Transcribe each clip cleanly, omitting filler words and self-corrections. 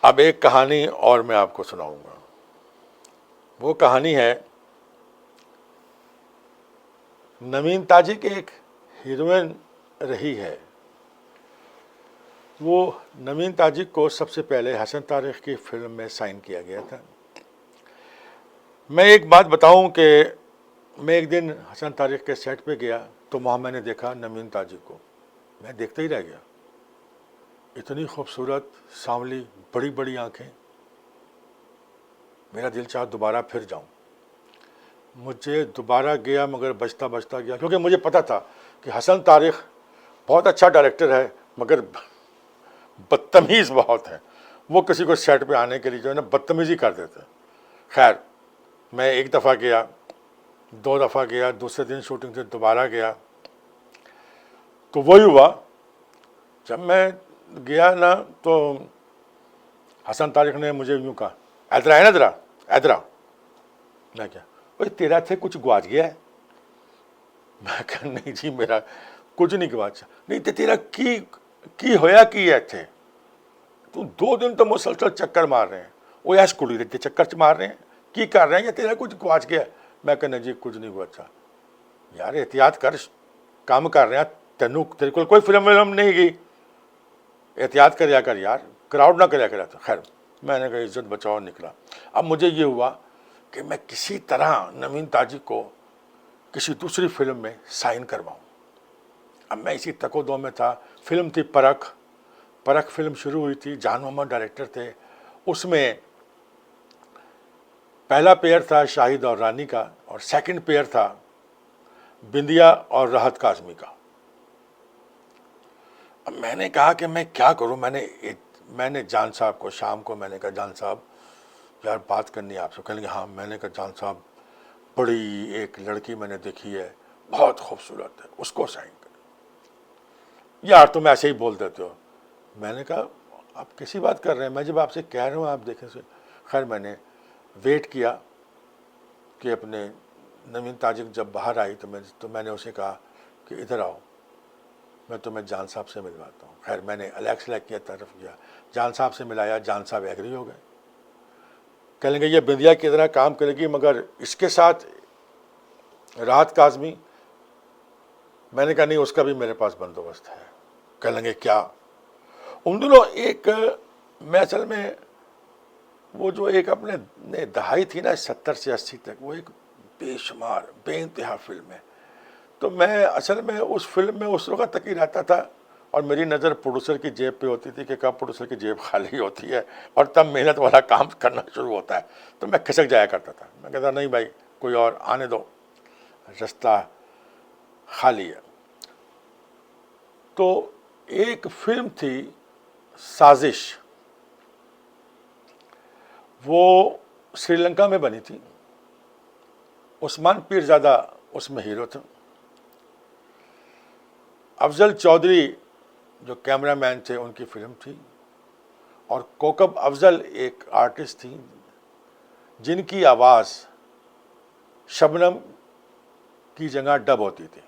اب ایک کہانی اور میں آپ کو سناؤں گا. وہ کہانی ہے نوین تاجی کی ایک ہیروئن رہی ہے. وہ نوین تاجی کو سب سے پہلے حسن طارق کی فلم میں سائن کیا گیا تھا. میں ایک بات بتاؤں کہ میں ایک دن حسن طارق کے سیٹ پہ گیا تو وہاں میں نے دیکھا نوین تاجی کو. میں دیکھتے ہی رہ گیا. اتنی خوبصورت, سانولی, بڑی بڑی آنکھیں. میرا دل چاہا دوبارہ پھر جاؤں. مجھے دوبارہ گیا مگر بچتا بچتا گیا, کیونکہ مجھے پتا تھا کہ حسن طارق بہت اچھا ڈائریکٹر ہے مگر بدتمیز بہت ہے. وہ کسی کو سیٹ پہ آنے کے لیے جو ہے نا بدتمیزی کر دیتے. خیر میں ایک دفعہ گیا, 2 دفعہ گیا, دوسرے دن شوٹنگ سے دوبارہ گیا. تو وہی ہوا, جب میں گیا نا تو حسن طارق نے مجھے یوں کہا, ادھر ہے نا, ذرا ادھر. میں کیا بھائی تیرا تھے کچھ گواچ گیا ہے؟ میں کہا نہیں جی میرا کچھ نہیں گواچا. نہیں تو تیرا کی ہویا کی ہے تھے تو 2 دن تو مسلسل چکر مار رہے ہیں, وہ ایس کڑی رہتے چکر مار رہے ہیں, کی کر رہے ہیں, یا تیرا کچھ گواچ گیا ہے؟ میں کہنا جی کچھ نہیں گواچا. یار احتیاط کر, کام کر رہے ہیں, تیرے کو کوئی فلم نہیں گئی, احتیاط کریا کر یار, کراؤڈ نہ کریا کرا. تو خیر میں نے کہا عزت بچاؤ نکلا. اب مجھے یہ ہوا کہ میں کسی طرح نوین تاجی کو کسی دوسری فلم میں سائن کرواؤں. اب میں اسی تک و دو میں تھا. فلم تھی پرکھ فلم شروع ہوئی تھی, جان محمد ڈائریکٹر تھے. اس میں پہلا پیئر تھا شاہد اور رانی کا, اور سیکنڈ پیئر تھا بندیا اور راحت کاظمی کا. اب میں نے کہا کہ میں کیا کروں. میں نے جان صاحب کو شام کو میں نے کہا جان صاحب یار بات کرنی ہے آپ سے. کہنے لگے ہاں. میں نے کہا جان صاحب بڑی ایک لڑکی میں نے دیکھی ہے, بہت خوبصورت ہے, اس کو سائن کر. یار تم ایسے ہی بول دیتے ہو. میں نے کہا آپ کیسی بات کر رہے ہیں, میں جب آپ سے کہہ رہا ہوں آپ دیکھیں سے. خیر میں نے ویٹ کیا کہ اپنے نوین تاجی جب باہر آئی تو میں نے اسے کہا کہ ادھر آؤ, میں تمہیں جان صاحب سے ملواتا ہوں. خیر میں نے الیکس لیک کی طرف گیا, جان صاحب سے ملایا. جان صاحب ایگری ہو گئے, کہنے لگے یہ بندیا کی طرح کام کرے گی مگر اس کے ساتھ راحت کاظمی. میں نے کہا نہیں, اس کا بھی میرے پاس بندوبست ہے. کہنے لگے کیا؟ ان دنوں ایک میں اصل میں وہ جو ایک اپنے دہائی تھی نا 70 سے 80 تک, وہ ایک بے شمار بے انتہا فلم ہے. تو میں اصل میں اس فلم میں اس وقت تک ہی رہتا تھا, اور میری نظر پروڈیوسر کی جیب پہ ہوتی تھی کہ کب پروڈیوسر کی جیب خالی ہوتی ہے اور تب محنت والا کام کرنا شروع ہوتا ہے. تو میں کھسک جایا کرتا تھا. میں کہتا نہیں بھائی کوئی اور آنے دو, رستہ خالی ہے. تو ایک فلم تھی سازش, وہ سری لنکا میں بنی تھی. عثمان پیرزادہ اس میں ہیرو تھا. افضل چودھری جو کیمرہ مین تھے ان کی فلم تھی, اور کوکب افضل ایک آرٹسٹ تھی جن کی آواز شبنم کی جگہ ڈب ہوتی تھی.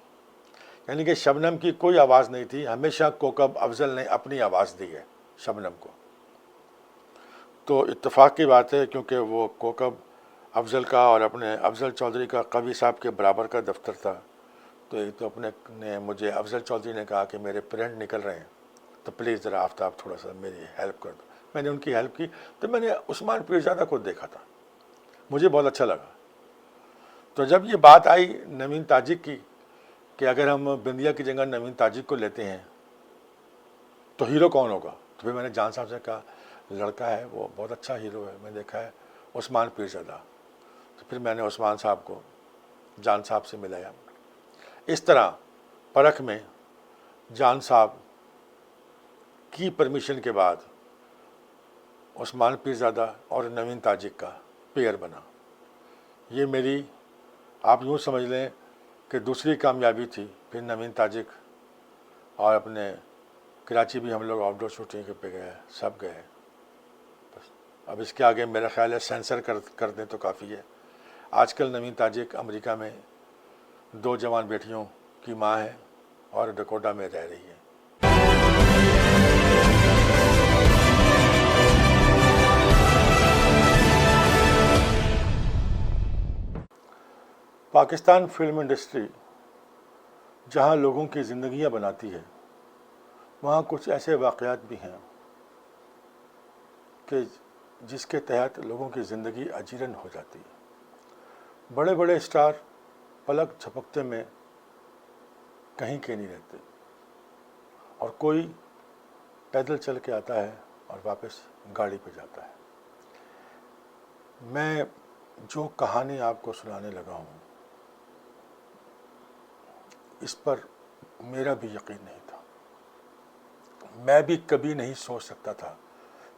یعنی کہ شبنم کی کوئی آواز نہیں تھی, ہمیشہ کوکب افضل نے اپنی آواز دی ہے شبنم کو. تو اتفاق کی بات ہے کیونکہ وہ کوکب افضل کا اور اپنے افضل چودھری کا قوی صاحب کے برابر کا دفتر تھا. تو ایک تو اپنے نے مجھے افضل چودھری نے کہا کہ میرے پرنٹ نکل رہے ہیں تو پلیز ذرا آفتاب تھوڑا سا میری ہیلپ کر دو. میں نے ان کی ہیلپ کی. تو میں نے عثمان پیرزادہ کو دیکھا تھا, مجھے بہت اچھا لگا. تو جب یہ بات آئی نوین تاجی کی کہ اگر ہم بندیا کی جگہ نوین تاجی کو لیتے ہیں تو ہیرو کون ہوگا, تو پھر میں نے جان صاحب سے کہا لڑکا ہے وہ بہت اچھا ہیرو ہے, میں دیکھا ہے عثمان پیرزادہ. تو پھر میں نے عثمان صاحب کو جان صاحب سے ملایا. اس طرح پرکھ میں جان صاحب کی پرمیشن کے بعد عثمان پیرزادہ اور نوین تاجی کا پیئر بنا. یہ میری آپ یوں سمجھ لیں کہ دوسری کامیابی تھی. پھر نوین تاجک اور اپنے کراچی بھی ہم لوگ آؤٹ ڈور شوٹنگ پہ گئے, سب گئے. بس اب اس کے آگے میرا خیال ہے سینسر کر دیں تو کافی ہے. آج کل نوین تاجک امریکہ میں 2 جوان بیٹیوں کی ماں ہے اور ڈکوٹا میں رہ رہی ہے. پاکستان فلم انڈسٹری جہاں لوگوں کی زندگیاں بناتی ہے، وہاں کچھ ایسے واقعات بھی ہیں کہ جس کے تحت لوگوں کی زندگی اجیرن ہو جاتی ہے۔ بڑے بڑے اسٹار پلک جھپکتے میں کہیں کے نہیں رہتے، اور کوئی پیدل چل کے آتا ہے اور واپس گاڑی پہ جاتا ہے۔ میں جو کہانی آپ کو سنانے لگا ہوں، اس پر میرا بھی یقین نہیں تھا۔ میں بھی کبھی نہیں سوچ سکتا تھا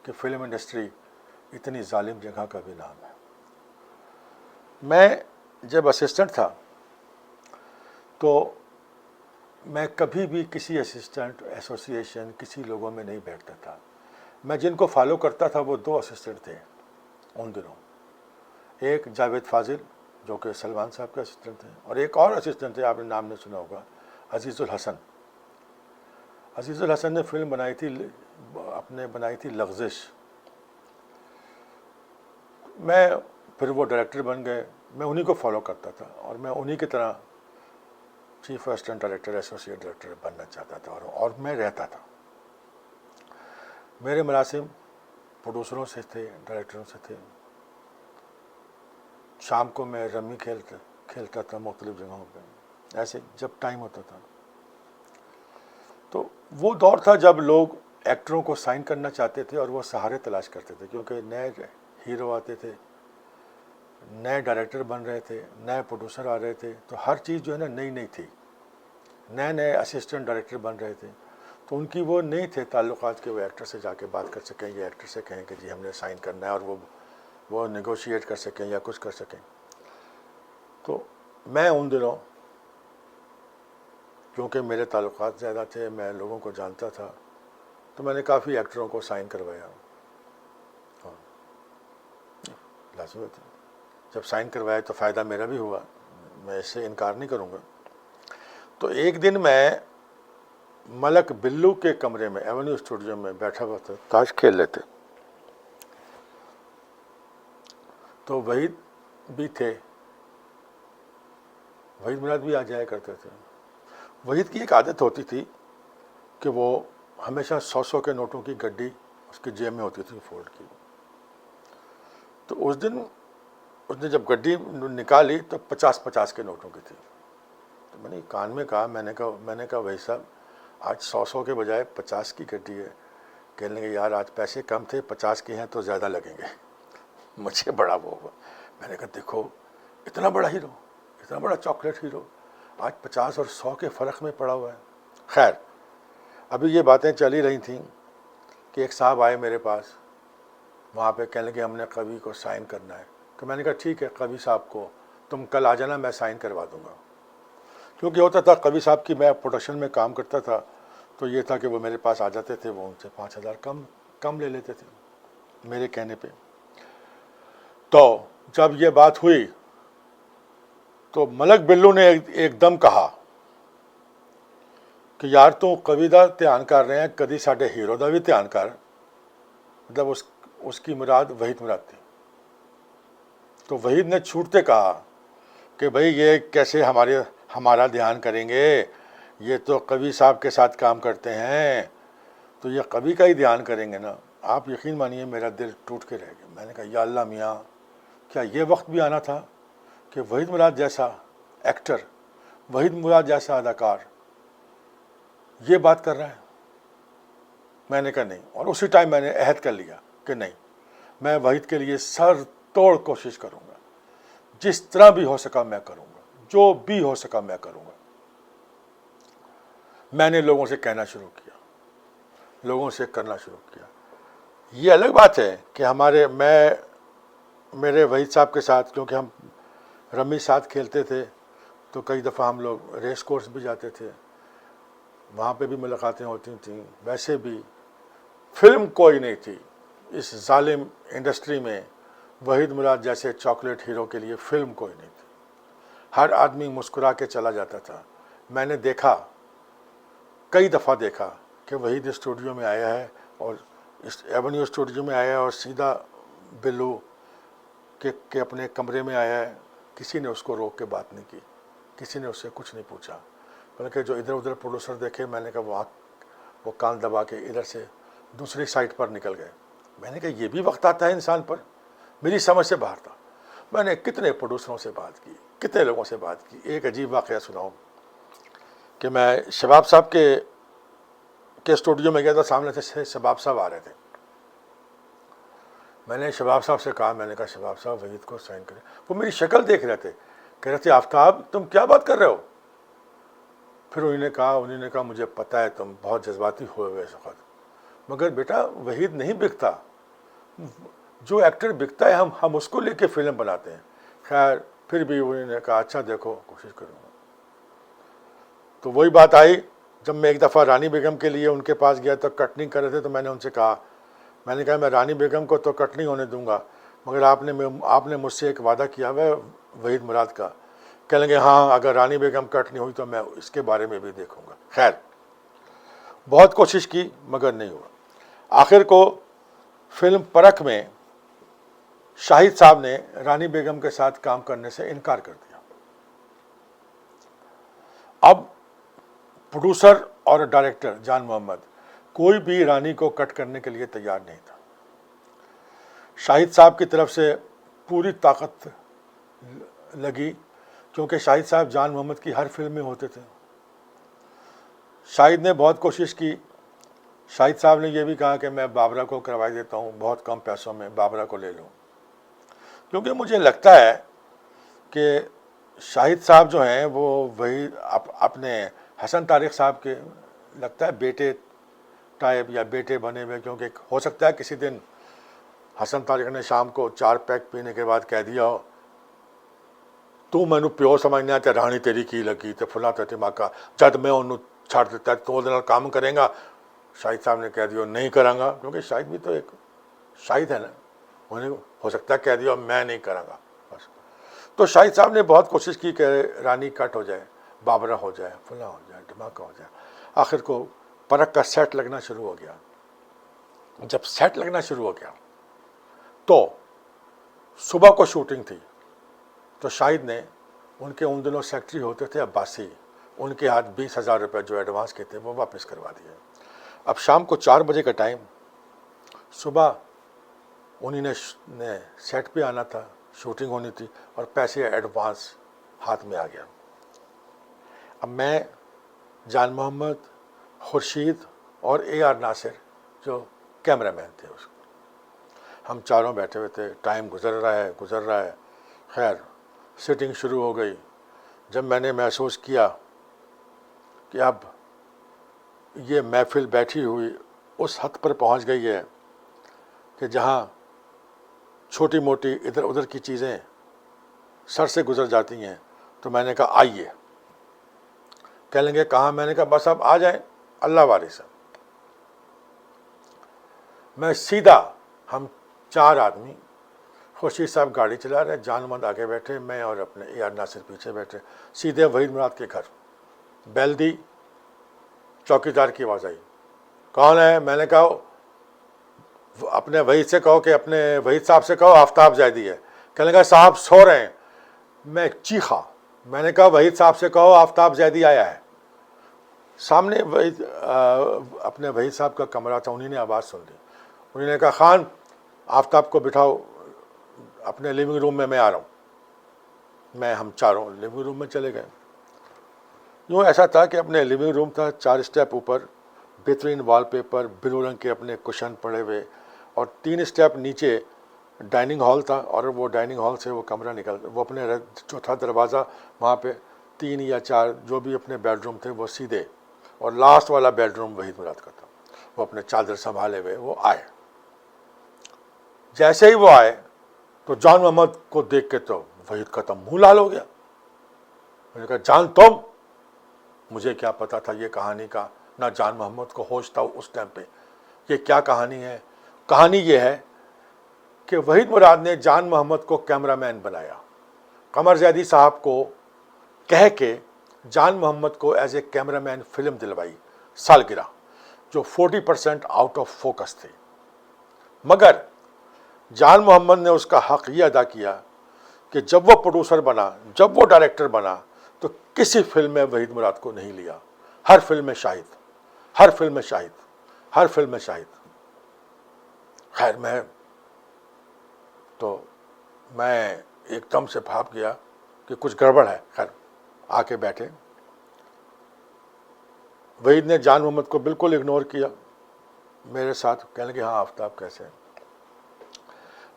کہ فلم انڈسٹری اتنی ظالم جگہ کا بھی نام ہے۔ میں جب اسسٹنٹ تھا تو میں کبھی بھی کسی اسسٹنٹ ایسوسی ایشن کسی لوگوں میں نہیں بیٹھتا تھا۔ میں جن کو فالو کرتا تھا وہ 2 اسسٹنٹ تھے ان دنوں، ایک جاوید فاضل جو کہ سلمان صاحب کے اسسٹنٹ تھے، اور ایک اور اسسٹنٹ تھے، آپ نے نام نہیں سنا ہوگا، عزیز الحسن۔ عزیز الحسن نے فلم بنائی تھی لغزش۔ پھر وہ ڈائریکٹر بن گئے، میں انہی کو فالو کرتا تھا، اور میں انہی کی طرح chief assistant director associate director بننا چاہتا تھا، اور میں رہتا تھا۔ میرے مراسم پروڈیوسروں سے تھے، ڈائریکٹروں سے تھے۔ شام کو میں رمی کھیلتا تھا مختلف جگہوں پہ، ایسے جب ٹائم ہوتا تھا۔ تو وہ دور تھا جب لوگ ایکٹروں کو سائن کرنا چاہتے تھے اور وہ سہارے تلاش کرتے تھے، کیونکہ نئے ہیرو آتے تھے، نئے ڈائریکٹر بن رہے تھے، نئے پروڈیوسر آ رہے تھے، تو ہر چیز جو ہے نا نئی تھی، نئے اسسٹنٹ ڈائریکٹر بن رہے تھے، تو ان کی وہ نہیں تھے تعلقات کہ وہ ایکٹر سے جا کے بات کر سکیں، یا ایکٹر سے کہیں کہ جی ہم نے سائن کرنا ہے، اور وہ نیگوشیٹ کر سکیں یا کچھ کر سکیں۔ تو میں ان دنوں کیونکہ میرے تعلقات زیادہ تھے، میں لوگوں کو جانتا تھا، تو میں نے کافی ایکٹروں کو سائن کروایا۔ لازمی تھا، جب سائن کروایا تو فائدہ میرا بھی ہوا، میں اس سے انکار نہیں کروں گا۔ تو ایک دن میں ملک بلو کے کمرے میں ایونیو اسٹوڈیو میں بیٹھا ہوا تھا، تاش کھیل لیتے، تو وحید بھی تھے، وحید مراد بھی آ جایا کرتے تھے۔ وحید کی ایک عادت ہوتی تھی کہ وہ ہمیشہ 100 کے نوٹوں کی گڈی اس کی جیب میں ہوتی تھی فولڈ کی۔ تو اس نے جب گڈی نکالی تو 50 کے نوٹوں کی تھی۔ تو میں نے کان میں کہا، میں نے کہا وحید صاحب آج 100 کے بجائے 50 کی گڈی ہے۔ کہنے لگے یار آج پیسے کم تھے، 50 کے ہیں تو زیادہ لگیں گے۔ مجھے بڑا وہ ہوا، میں نے کہا دیکھو اتنا بڑا ہیرو، اتنا بڑا چاکلیٹ ہیرو آج 50 اور 100 کے فرق میں پڑا ہوا ہے۔ خیر، ابھی یہ باتیں چل ہی رہی تھیں کہ ایک صاحب آئے میرے پاس، وہاں پہ کہنے لگے ہم نے قوی کو سائن کرنا ہے۔ تو میں نے کہا ٹھیک ہے، قوی صاحب کو تم کل آ جانا، میں سائن کروا دوں گا۔ کیونکہ ہوتا تھا قوی صاحب کی، میں پروڈکشن میں کام کرتا تھا، تو یہ تھا کہ وہ میرے پاس آ جاتے تھے، وہ ان سے 5,000 کم لے لیتے تھے میرے کہنے پہ۔ تو جب یہ بات ہوئی تو ملک بلو نے ایک دم کہا کہ یار تو قوی دا دھیان کر رہے ہیں، کدی ساڈے ہیرو دا بھی دھیان کر۔ مطلب اس کی مراد وحید مراد تھی۔ تو وحید نے چھوٹتے کہا کہ بھئی یہ کیسے ہمارا دھیان کریں گے، یہ تو قوی صاحب کے ساتھ کام کرتے ہیں، تو یہ قوی کا ہی دھیان کریں گے نا۔ آپ یقین مانیے میرا دل ٹوٹ کے رہ گیا۔ میں نے کہا یا اللہ میاں، کیا یہ وقت بھی آنا تھا کہ وحید مراد جیسا ایکٹر، وحید مراد جیسا اداکار یہ بات کر رہا ہے؟ میں نے کہا نہیں، اور اسی ٹائم میں نے عہد کر لیا کہ نہیں، میں وحید کے لیے سر توڑ کوشش کروں گا، جس طرح بھی ہو سکا میں کروں گا، جو بھی ہو سکا میں کروں گا۔ میں نے لوگوں سے کہنا شروع کیا، لوگوں سے کرنا شروع کیا۔ یہ الگ بات ہے کہ میرے وحید صاحب کے ساتھ، کیونکہ ہم رمی ساتھ کھیلتے تھے، تو کئی دفعہ ہم لوگ ریس کورس بھی جاتے تھے، وہاں پہ بھی ملاقاتیں ہوتی تھیں۔ ویسے بھی فلم کوئی نہیں تھی اس ظالم انڈسٹری میں، وحید مراد جیسے چاکلیٹ ہیرو کے لیے فلم کوئی نہیں تھی۔ ہر آدمی مسکرا کے چلا جاتا تھا۔ میں نے دیکھا، کئی دفعہ دیکھا کہ وحید اسٹوڈیو میں آیا ہے، اور ایونیو اسٹوڈیو میں آیا ہے، اور سیدھا بلو کے اپنے کمرے میں آیا ہے کسی نے اس کو روک کے بات نہیں کی, کسی نے اس سے کچھ نہیں پوچھا, بلکہ جو ادھر ادھر پروڈیوسر دیکھے, میں نے کہا وہ کان دبا کے ادھر سے دوسری سائٹ پر نکل گئے. میں نے کہا یہ بھی وقت آتا ہے انسان پر, میری سمجھ سے باہر تھا. میں نے کتنے پروڈیوسروں سے بات کی, کتنے لوگوں سے بات کی. ایک عجیب واقعہ سناؤں کہ میں شباب صاحب کے اسٹوڈیو میں گیا تھا, سامنے سے شباب صاحب آ رہے تھے. میں نے شباب صاحب سے کہا, میں نے کہا شباب صاحب وحید کو سائن کریں. وہ میری شکل دیکھ رہے تھے, کہہ رہے تھے آفتاب تم کیا بات کر رہے ہو. پھر انہوں نے کہا مجھے پتہ ہے تم بہت جذباتی ہوئے اس وقت, مگر بیٹا وحید نہیں بکتا, جو ایکٹر بکتا ہے ہم اس کو لے کے فلم بناتے ہیں. خیر پھر بھی انہوں نے کہا اچھا دیکھو کوشش کروں گا. تو وہی بات آئی جب میں ایک دفعہ رانی بیگم کے لیے ان کے پاس گیا تو کٹ نہیں کر رہے تھے, تو میں نے ان سے کہا, میں نے کہا میں رانی بیگم کو تو کٹ نہیں ہونے دوں گا, مگر آپ نے مجھ سے ایک وعدہ کیا ہوا ہے وحید مراد کا. کہہ لیں گے ہاں اگر رانی بیگم کٹ نہیں ہوئی تو میں اس کے بارے میں بھی دیکھوں گا. خیر بہت کوشش کی مگر نہیں ہوا. آخر کو فلم پرکھ میں شاہد صاحب نے رانی بیگم کے ساتھ کام کرنے سے انکار کر دیا. اب پروڈیوسر اور ڈائریکٹر جان محمد کوئی بھی رانی کو کٹ کرنے کے لیے تیار نہیں تھا. شاہد صاحب کی طرف سے پوری طاقت لگی, کیونکہ شاہد صاحب جان محمد کی ہر فلم میں ہوتے تھے. شاہد نے بہت کوشش کی. شاہد صاحب نے یہ بھی کہا کہ میں بابرہ کو کروائی دیتا ہوں, بہت کم پیسوں میں بابرہ کو لے لوں, کیونکہ مجھے لگتا ہے کہ شاہد صاحب جو ہیں وہ وہی اپنے حسن طارق صاحب کے لگتا ہے بیٹے ٹائپ یا بیٹے بنے ہوئے, کیونکہ ہو سکتا ہے کسی دن حسن طارق نے شام کو 4 پیک پینے کے بعد کہہ دیا ہو تو مینو پیو سمجھنا تے رانی تیری کی لگی تے فلاں تے دماغا جد میں انہوں چھڑ دیتا تو دے نال کام کریں گا. شاہد صاحب نے کہہ دیا نہیں کراں گا, کیونکہ شاہد بھی تو ایک شاہد ہے نا, انہیں ہو سکتا ہے کہہ دیا میں نہیں کراں گا بس. تو شاہد صاحب نے بہت کوشش کی کہ رانی کٹ ہو جائے, بابرہ ہو جائے, فلاں ہو جائے, دھماکہ ہو جائے. آخر کو پرکھ کا سیٹ لگنا شروع ہو گیا. جب سیٹ لگنا شروع ہو گیا تو صبح کو شوٹنگ تھی, تو شاہد نے ان کے ان دنوں سیکٹری ہوتے تھے عباسی, ان کے ہاتھ 20,000 روپے جو ایڈوانس کے تھے وہ واپس کروا دیے. اب شام کو 4 بجے کا ٹائم, صبح انہیں نے سیٹ پہ آنا تھا, شوٹنگ ہونی تھی, اور پیسے ایڈوانس ہاتھ میں آ گیا. اب میں, جان محمد, خورشید اور AR ناصر جو کیمرہ مین تھے اس کو, ہم چاروں بیٹھے ہوئے تھے. ٹائم گزر رہا ہے. خیر سیٹنگ شروع ہو گئی. جب میں نے محسوس کیا کہ اب یہ محفل بیٹھی ہوئی اس حد پر پہنچ گئی ہے کہ جہاں چھوٹی موٹی ادھر ادھر کی چیزیں سر سے گزر جاتی ہیں, تو میں نے کہا آئیے. کہہ لیں گے کہاں, میں نے کہا بس اب آ جائیں, اللہ وارث ہے. میں سیدھا, ہم 4 آدمی, خورشید صاحب گاڑی چلا رہے, جان محمد آگے بیٹھے, میں اور اپنے AR ناصر پیچھے بیٹھے, سیدھے وحید مراد کے گھر. بیل دی, چوکیدار کی آواز آئی, کون ہے؟ میں نے کہا اپنے وحید سے کہو کہ اپنے وحید صاحب سے کہو آفتاب زیدی ہے. کہنے لگا صاحب سو رہے ہیں. میں چیخا, میں نے کہا وحید صاحب سے کہو آفتاب زیدی آیا ہے. سامنے اپنے وحید صاحب کا کمرہ تھا, انہیں نے آواز سن لی. انہوں نے کہا خان آفتاب کو بٹھاؤ اپنے لیونگ روم میں آ رہا ہوں. ہم چاروں لیونگ روم میں چلے گئے. یوں ایسا تھا کہ اپنے لیونگ روم تھا 4 اسٹیپ اوپر, بہترین وال پیپر, بلو رنگ کے اپنے کشن پڑے ہوئے, اور 3 اسٹیپ نیچے ڈائننگ ہال تھا, اور وہ ڈائننگ ہال سے وہ کمرہ وہ اپنے جو تھا دروازہ, وہاں پہ 3 یا 4 جو بھی اپنے بیڈ روم تھے وہ سیدھے, اور لاسٹ والا بیڈ روم وحید مراد کا تھا. وہ اپنے چادر سنبھالے ہوئے وہ آئے. جیسے ہی وہ آئے تو جان محمد کو دیکھ کے تو وحید کا تو منہ لال ہو گیا. میں نے کہا جان تم, مجھے کیا پتا تھا یہ کہانی کا, نہ جان محمد کو ہوش تھا اس ٹائم پہ یہ کیا کہانی ہے. کہانی یہ ہے کہ وحید مراد نے جان محمد کو کیمرہ مین بنایا, قمر زیدی صاحب کو کہہ کے جان محمد کو as a cameraman film دلوائی سالگرہ, جو 40% آؤٹ آف فوکس تھی. مگر جان محمد نے اس کا حق یہ ادا کیا کہ جب وہ پروڈیوسر بنا, جب وہ ڈائریکٹر بنا, تو کسی فلم میں وحید مراد کو نہیں لیا. ہر فلم میں شاہد, ہر فلم میں شاہد, ہر فلم میں شاہد. خیر میں ایک دم سے بھاپ گیا کہ کچھ گڑبڑ ہے. خیر آ کے بیٹھے. وحید نے جان محمد کو بالکل اگنور کیا میرے ساتھ. کہنے لگے ہاں آفتاب کیسے ہیں.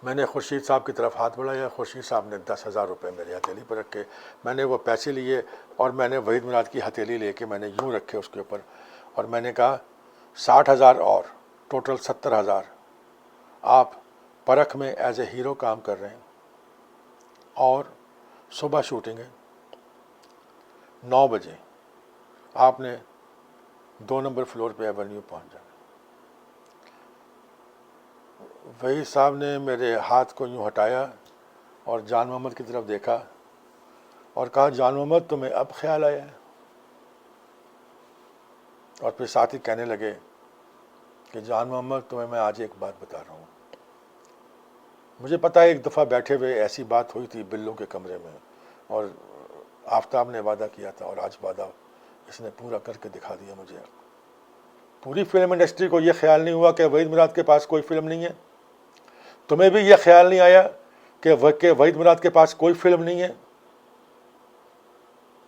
میں نے خورشید صاحب کی طرف ہاتھ بڑھایا. خورشید صاحب نے 10,000 روپے میری ہتھیلی پر رکھے. میں نے وہ پیسے لیے اور میں نے وحید مراد کی ہتھیلی لے کے میں نے یوں رکھے اس کے اوپر, اور میں نے کہا 60,000 اور ٹوٹل 70,000 آپ پرکھ میں ایز اے ہیرو کام کر رہے ہیں, اور صبح شوٹنگ ہے, 9 بجے آپ نے 2 نمبر فلور پہ ایونیو پہنچ جانا. وحید صاحب نے میرے ہاتھ کو یوں ہٹایا اور جان محمد کی طرف دیکھا اور کہا جان محمد تمہیں اب خیال آیا ہے. اور پھر ساتھ ہی کہنے لگے کہ جان محمد تمہیں میں آج ایک بات بتا رہا ہوں. مجھے پتہ ہے ایک دفعہ بیٹھے ہوئے ایسی بات ہوئی تھی بلوں کے کمرے میں, اور آفتاب نے وعدہ کیا تھا, اور آج وعدہ اس نے پورا کر کے دکھا دیا مجھے. پوری فلم انڈسٹری کو یہ خیال نہیں ہوا کہ وحید مراد کے پاس کوئی فلم نہیں ہے. تمہیں بھی یہ خیال نہیں آیا کہ وحید مراد کے پاس کوئی فلم نہیں ہے.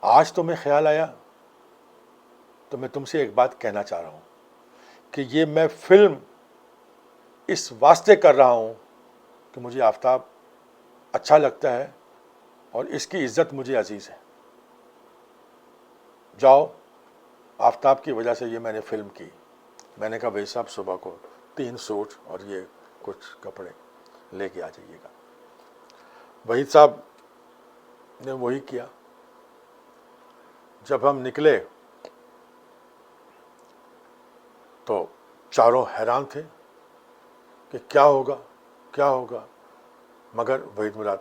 آج تمہیں خیال آیا تو میں تم سے ایک بات کہنا چاہ رہا ہوں کہ یہ میں فلم اس واسطے کر رہا ہوں کہ مجھے آفتاب اچھا لگتا ہے اور اس کی عزت مجھے عزیز ہے. جاؤ, آفتاب کی وجہ سے یہ میں نے فلم کی. میں نے کہا بھائی صاحب صبح کو 3 سوٹ اور یہ کچھ کپڑے لے کے آ جائیے گا. وحید صاحب نے وہی کیا. جب ہم نکلے تو چاروں حیران تھے کہ کیا ہوگا کیا ہوگا, مگر وحید مراد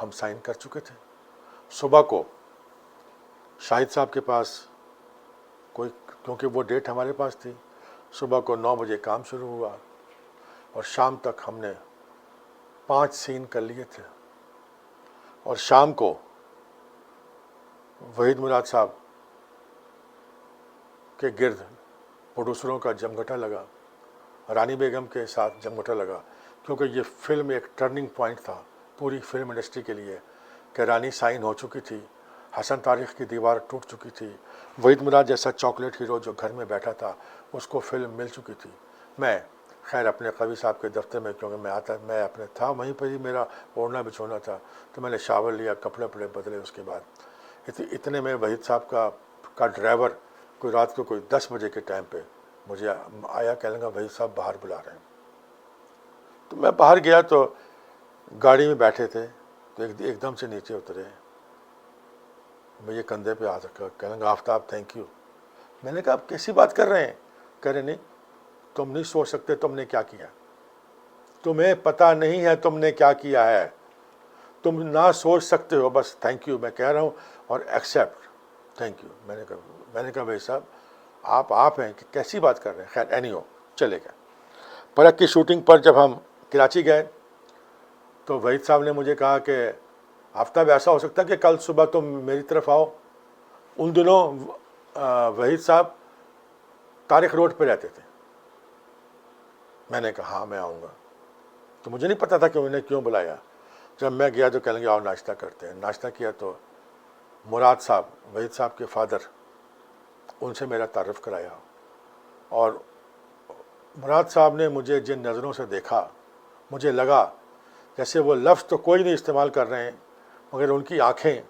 ہم سائن کر چکے تھے. صبح کو شاہد صاحب کے پاس کوئی, کیونکہ وہ ڈیٹ ہمارے پاس تھی, صبح کو 9 بجے کام شروع ہوا اور شام تک ہم نے 5 سین کر لیے تھے. اور شام کو وحید مراد صاحب کے گرد پروڈیوسروں کا جمگھٹا لگا, رانی بیگم کے ساتھ جمگھٹا لگا, کیونکہ یہ فلم ایک ٹرننگ پوائنٹ تھا پوری فلم انڈسٹری کے لیے کہ رانی سائن ہو چکی تھی, حسن طارق کی دیوار ٹوٹ چکی تھی, وحید مراد جیسا چاکلیٹ ہیرو جو گھر میں بیٹھا تھا اس کو فلم مل چکی تھی. میں خیر اپنے قوی صاحب کے دفتر میں, کیونکہ میں اپنے تھا وہیں پر ہی میرا اوڑھنا بچھونا تھا, تو میں نے شاور لیا, کپڑے وپڑے بدلے. اس کے بعد اتنے میں وحید صاحب کا ڈرائیور کوئی رات کو کوئی 10 بجے کے ٹائم پہ مجھے آیا, کہنے لگا وحید صاحب باہر بلا رہے ہیں. تو میں باہر گیا تو گاڑی میں بیٹھے تھے, تو ایک دم سے نیچے اترے, مجھے کندھے پہ ہاتھ رکھا, کہنے لگا آفتاب تھینک یو. میں نے کہا آپ کیسی بات کر رہے ہیں؟ کہہ رہے نہیں, تم نہیں سوچ سکتے تم نے کیا کیا, تمہیں پتہ نہیں ہے تم نے کیا کیا ہے, تم نہ سوچ سکتے ہو, بس تھینک یو میں کہہ رہا ہوں اور ایکسیپٹ, تھینک یو. میں نے کہا بھائی صاحب آپ ہیں کہ کیسی بات کر رہے ہیں. خیر اینی ہو چلے گئے. پرکھ کی شوٹنگ پر جب ہم کراچی گئے تو وحید صاحب نے مجھے کہا کہ آفتاب ایسا ہو سکتا ہے کہ کل صبح تم میری طرف آؤ. ان دنوں وحید صاحب طارق روڈ پہ رہتے تھے. میں نے کہا ہاں میں آؤں گا. تو مجھے نہیں پتا تھا کہ انہیں کیوں بلایا. جب میں گیا تو کہنے لگے آؤ ناشتہ کرتے ہیں. ناشتہ کیا تو مراد صاحب وحید صاحب کے فادر, ان سے میرا تعارف کرایا, اور مراد صاحب نے مجھے جن نظروں سے دیکھا مجھے لگا جیسے وہ لفظ تو کوئی نہیں استعمال کر رہے ہیں مگر ان کی آنکھیں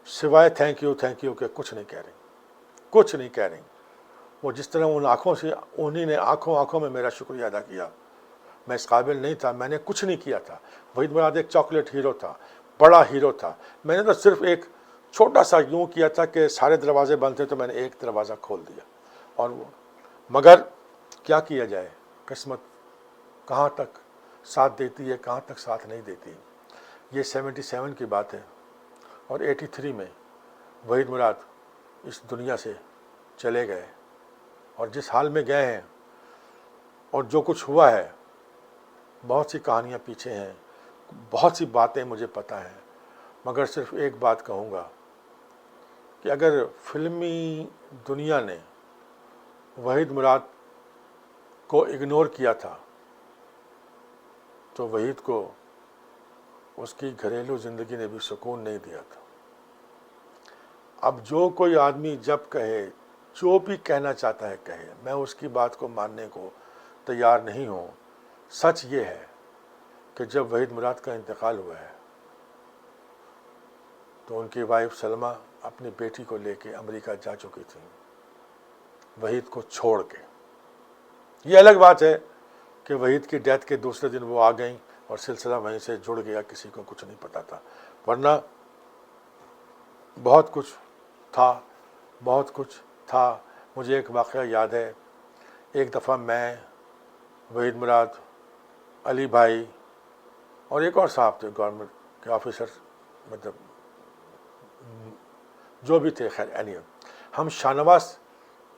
سوائے تھینک یو کہ کچھ نہیں کہہ رہی, کچھ نہیں کہہ رہی. وہ جس طرح ان آنکھوں سے انہی نے آنکھوں میں میرا شکریہ ادا کیا. میں اس قابل نہیں تھا, میں نے کچھ نہیں کیا تھا. وحید مراد ایک چاکلیٹ ہیرو تھا, بڑا ہیرو تھا. میں نے تو صرف ایک چھوٹا سا یوں کیا تھا کہ سارے دروازے بند تھے تو میں نے ایک دروازہ کھول دیا. اور وہ مگر کیا کیا جائے, قسمت کہاں تک ساتھ دیتی ہے کہاں تک ساتھ نہیں دیتی. یہ 77 کی بات ہے, اور 83 میں وحید مراد اس دنیا سے چلے گئے, اور جس حال میں گئے ہیں اور جو کچھ ہوا ہے, بہت سی کہانیاں پیچھے ہیں. بہت سی باتیں مجھے پتہ ہیں، مگر صرف ایک بات کہوں گا کہ اگر فلمی دنیا نے وحید مراد کو اگنور کیا تھا تو وحید کو اس کی گھریلو زندگی نے بھی سکون نہیں دیا تھا۔ اب جو کوئی آدمی جب کہے، جو بھی کہنا چاہتا ہے کہے، میں اس کی بات کو ماننے کو تیار نہیں ہوں۔ سچ یہ ہے کہ جب وحید مراد کا انتقال ہوا ہے تو ان کی وائف سلمہ اپنی بیٹی کو لے کے امریکہ جا چکی تھی، وحید کو چھوڑ کے۔ یہ الگ بات ہے کہ وحید کی ڈیتھ کے دوسرے دن وہ آ گئیں اور سلسلہ وہیں سے جڑ گیا، کسی کو کچھ نہیں پتا تھا، ورنہ بہت کچھ تھا۔ مجھے ایک واقعہ یاد ہے، ایک دفعہ میں، وحید مراد، علی بھائی اور ایک اور صاحب تھے گورنمنٹ کے آفیسر، مطلب جو بھی تھے، خیر ہم شاہ نواز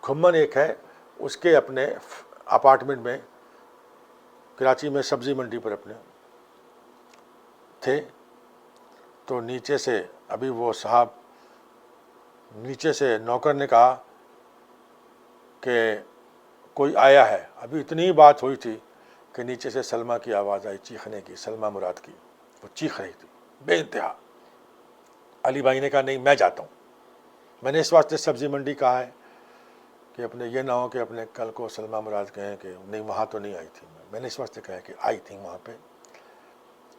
کھمن ایک ہے اس کے اپنے اپارٹمنٹ میں کراچی میں سبزی منڈی پر اپنے تھے، تو نیچے سے ابھی وہ صاحب نیچے سے نوکر نے کہا کہ کوئی آیا ہے، ابھی اتنی ہی بات ہوئی تھی کہ نیچے سے سلمہ کی آواز آئی چیخنے کی، سلمہ مراد کی، وہ چیخ رہی تھی بے انتہا۔ علی بھائی نے کہا نہیں میں جاتا ہوں، میں نے اس واسطے سبزی منڈی کہا ہے کہ اپنے یہ نہ ہو کہ اپنے کل کو سلمہ مراد کہیں کہ نہیں وہاں تو نہیں آئی تھی، میں نے اس واسطے کہا کہ آئی تھی وہاں پہ،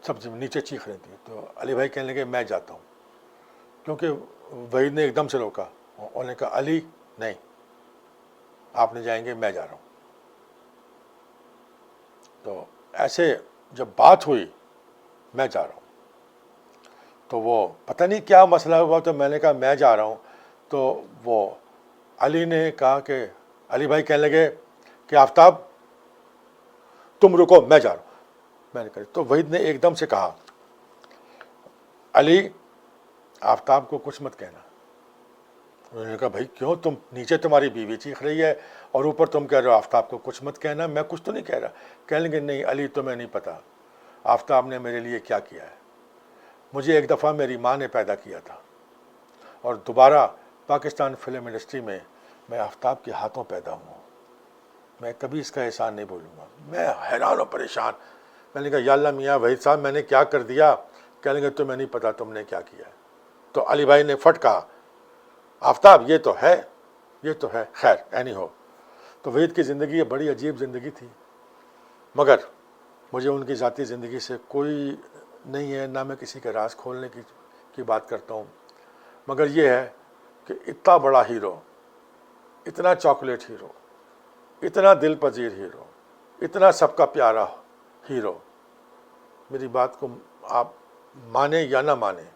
سبزی نیچے چیخ رہی تھی۔ تو علی بھائی کہنے لگے میں جاتا ہوں، کیونکہ وحید نے ایک دم سے روکا، انہوں نے کہا علی نہیں آپ نہیں جائیں گے، میں جا رہا ہوں۔ تو ایسے جب بات ہوئی میں جا رہا ہوں، تو وہ پتہ نہیں کیا مسئلہ ہوا، تو میں نے کہا میں جا رہا ہوں، تو وہ علی نے کہا کہ علی بھائی کہنے لگے کہ آفتاب تم رکو میں جا رہا ہوں، میں نے کہا تو وحید نے ایک دم سے کہا علی آفتاب کو کچھ مت کہنا۔ انہوں نے کہا بھائی کیوں، تم نیچے تمہاری بیوی چیخ رہی ہے اور اوپر تم کہہ رہے ہو آفتاب کو کچھ مت کہنا، میں کچھ تو نہیں کہہ رہا۔ کہنے لگے نہیں علی تمہیں نہیں پتا آفتاب نے میرے لیے کیا کیا ہے، مجھے ایک دفعہ میری ماں نے پیدا کیا تھا اور دوبارہ پاکستان فلم انڈسٹری میں میں آفتاب کے ہاتھوں پیدا ہوں، میں کبھی اس کا احسان نہیں بھولوں گا۔ میں حیران و پریشان، میں نے کہا یا اللہ میاں وحید صاحب میں نے کیا کر دیا؟ کہنے لگے تمہیں نہیں پتا تم نے کیا کیا ہے۔ تو علی بھائی نے فٹ کہا آفتاب یہ تو ہے، خیر اینی ہو۔ تو وحید کی زندگی یہ بڑی عجیب زندگی تھی، مگر مجھے ان کی ذاتی زندگی سے کوئی نہیں ہے، نہ میں کسی کا راز کھولنے کی بات کرتا ہوں، مگر یہ ہے کہ اتنا بڑا ہیرو، اتنا چاکلیٹ ہیرو، اتنا دل پذیر ہیرو، اتنا سب کا پیارا ہیرو، میری بات کو آپ مانیں یا نہ مانیں،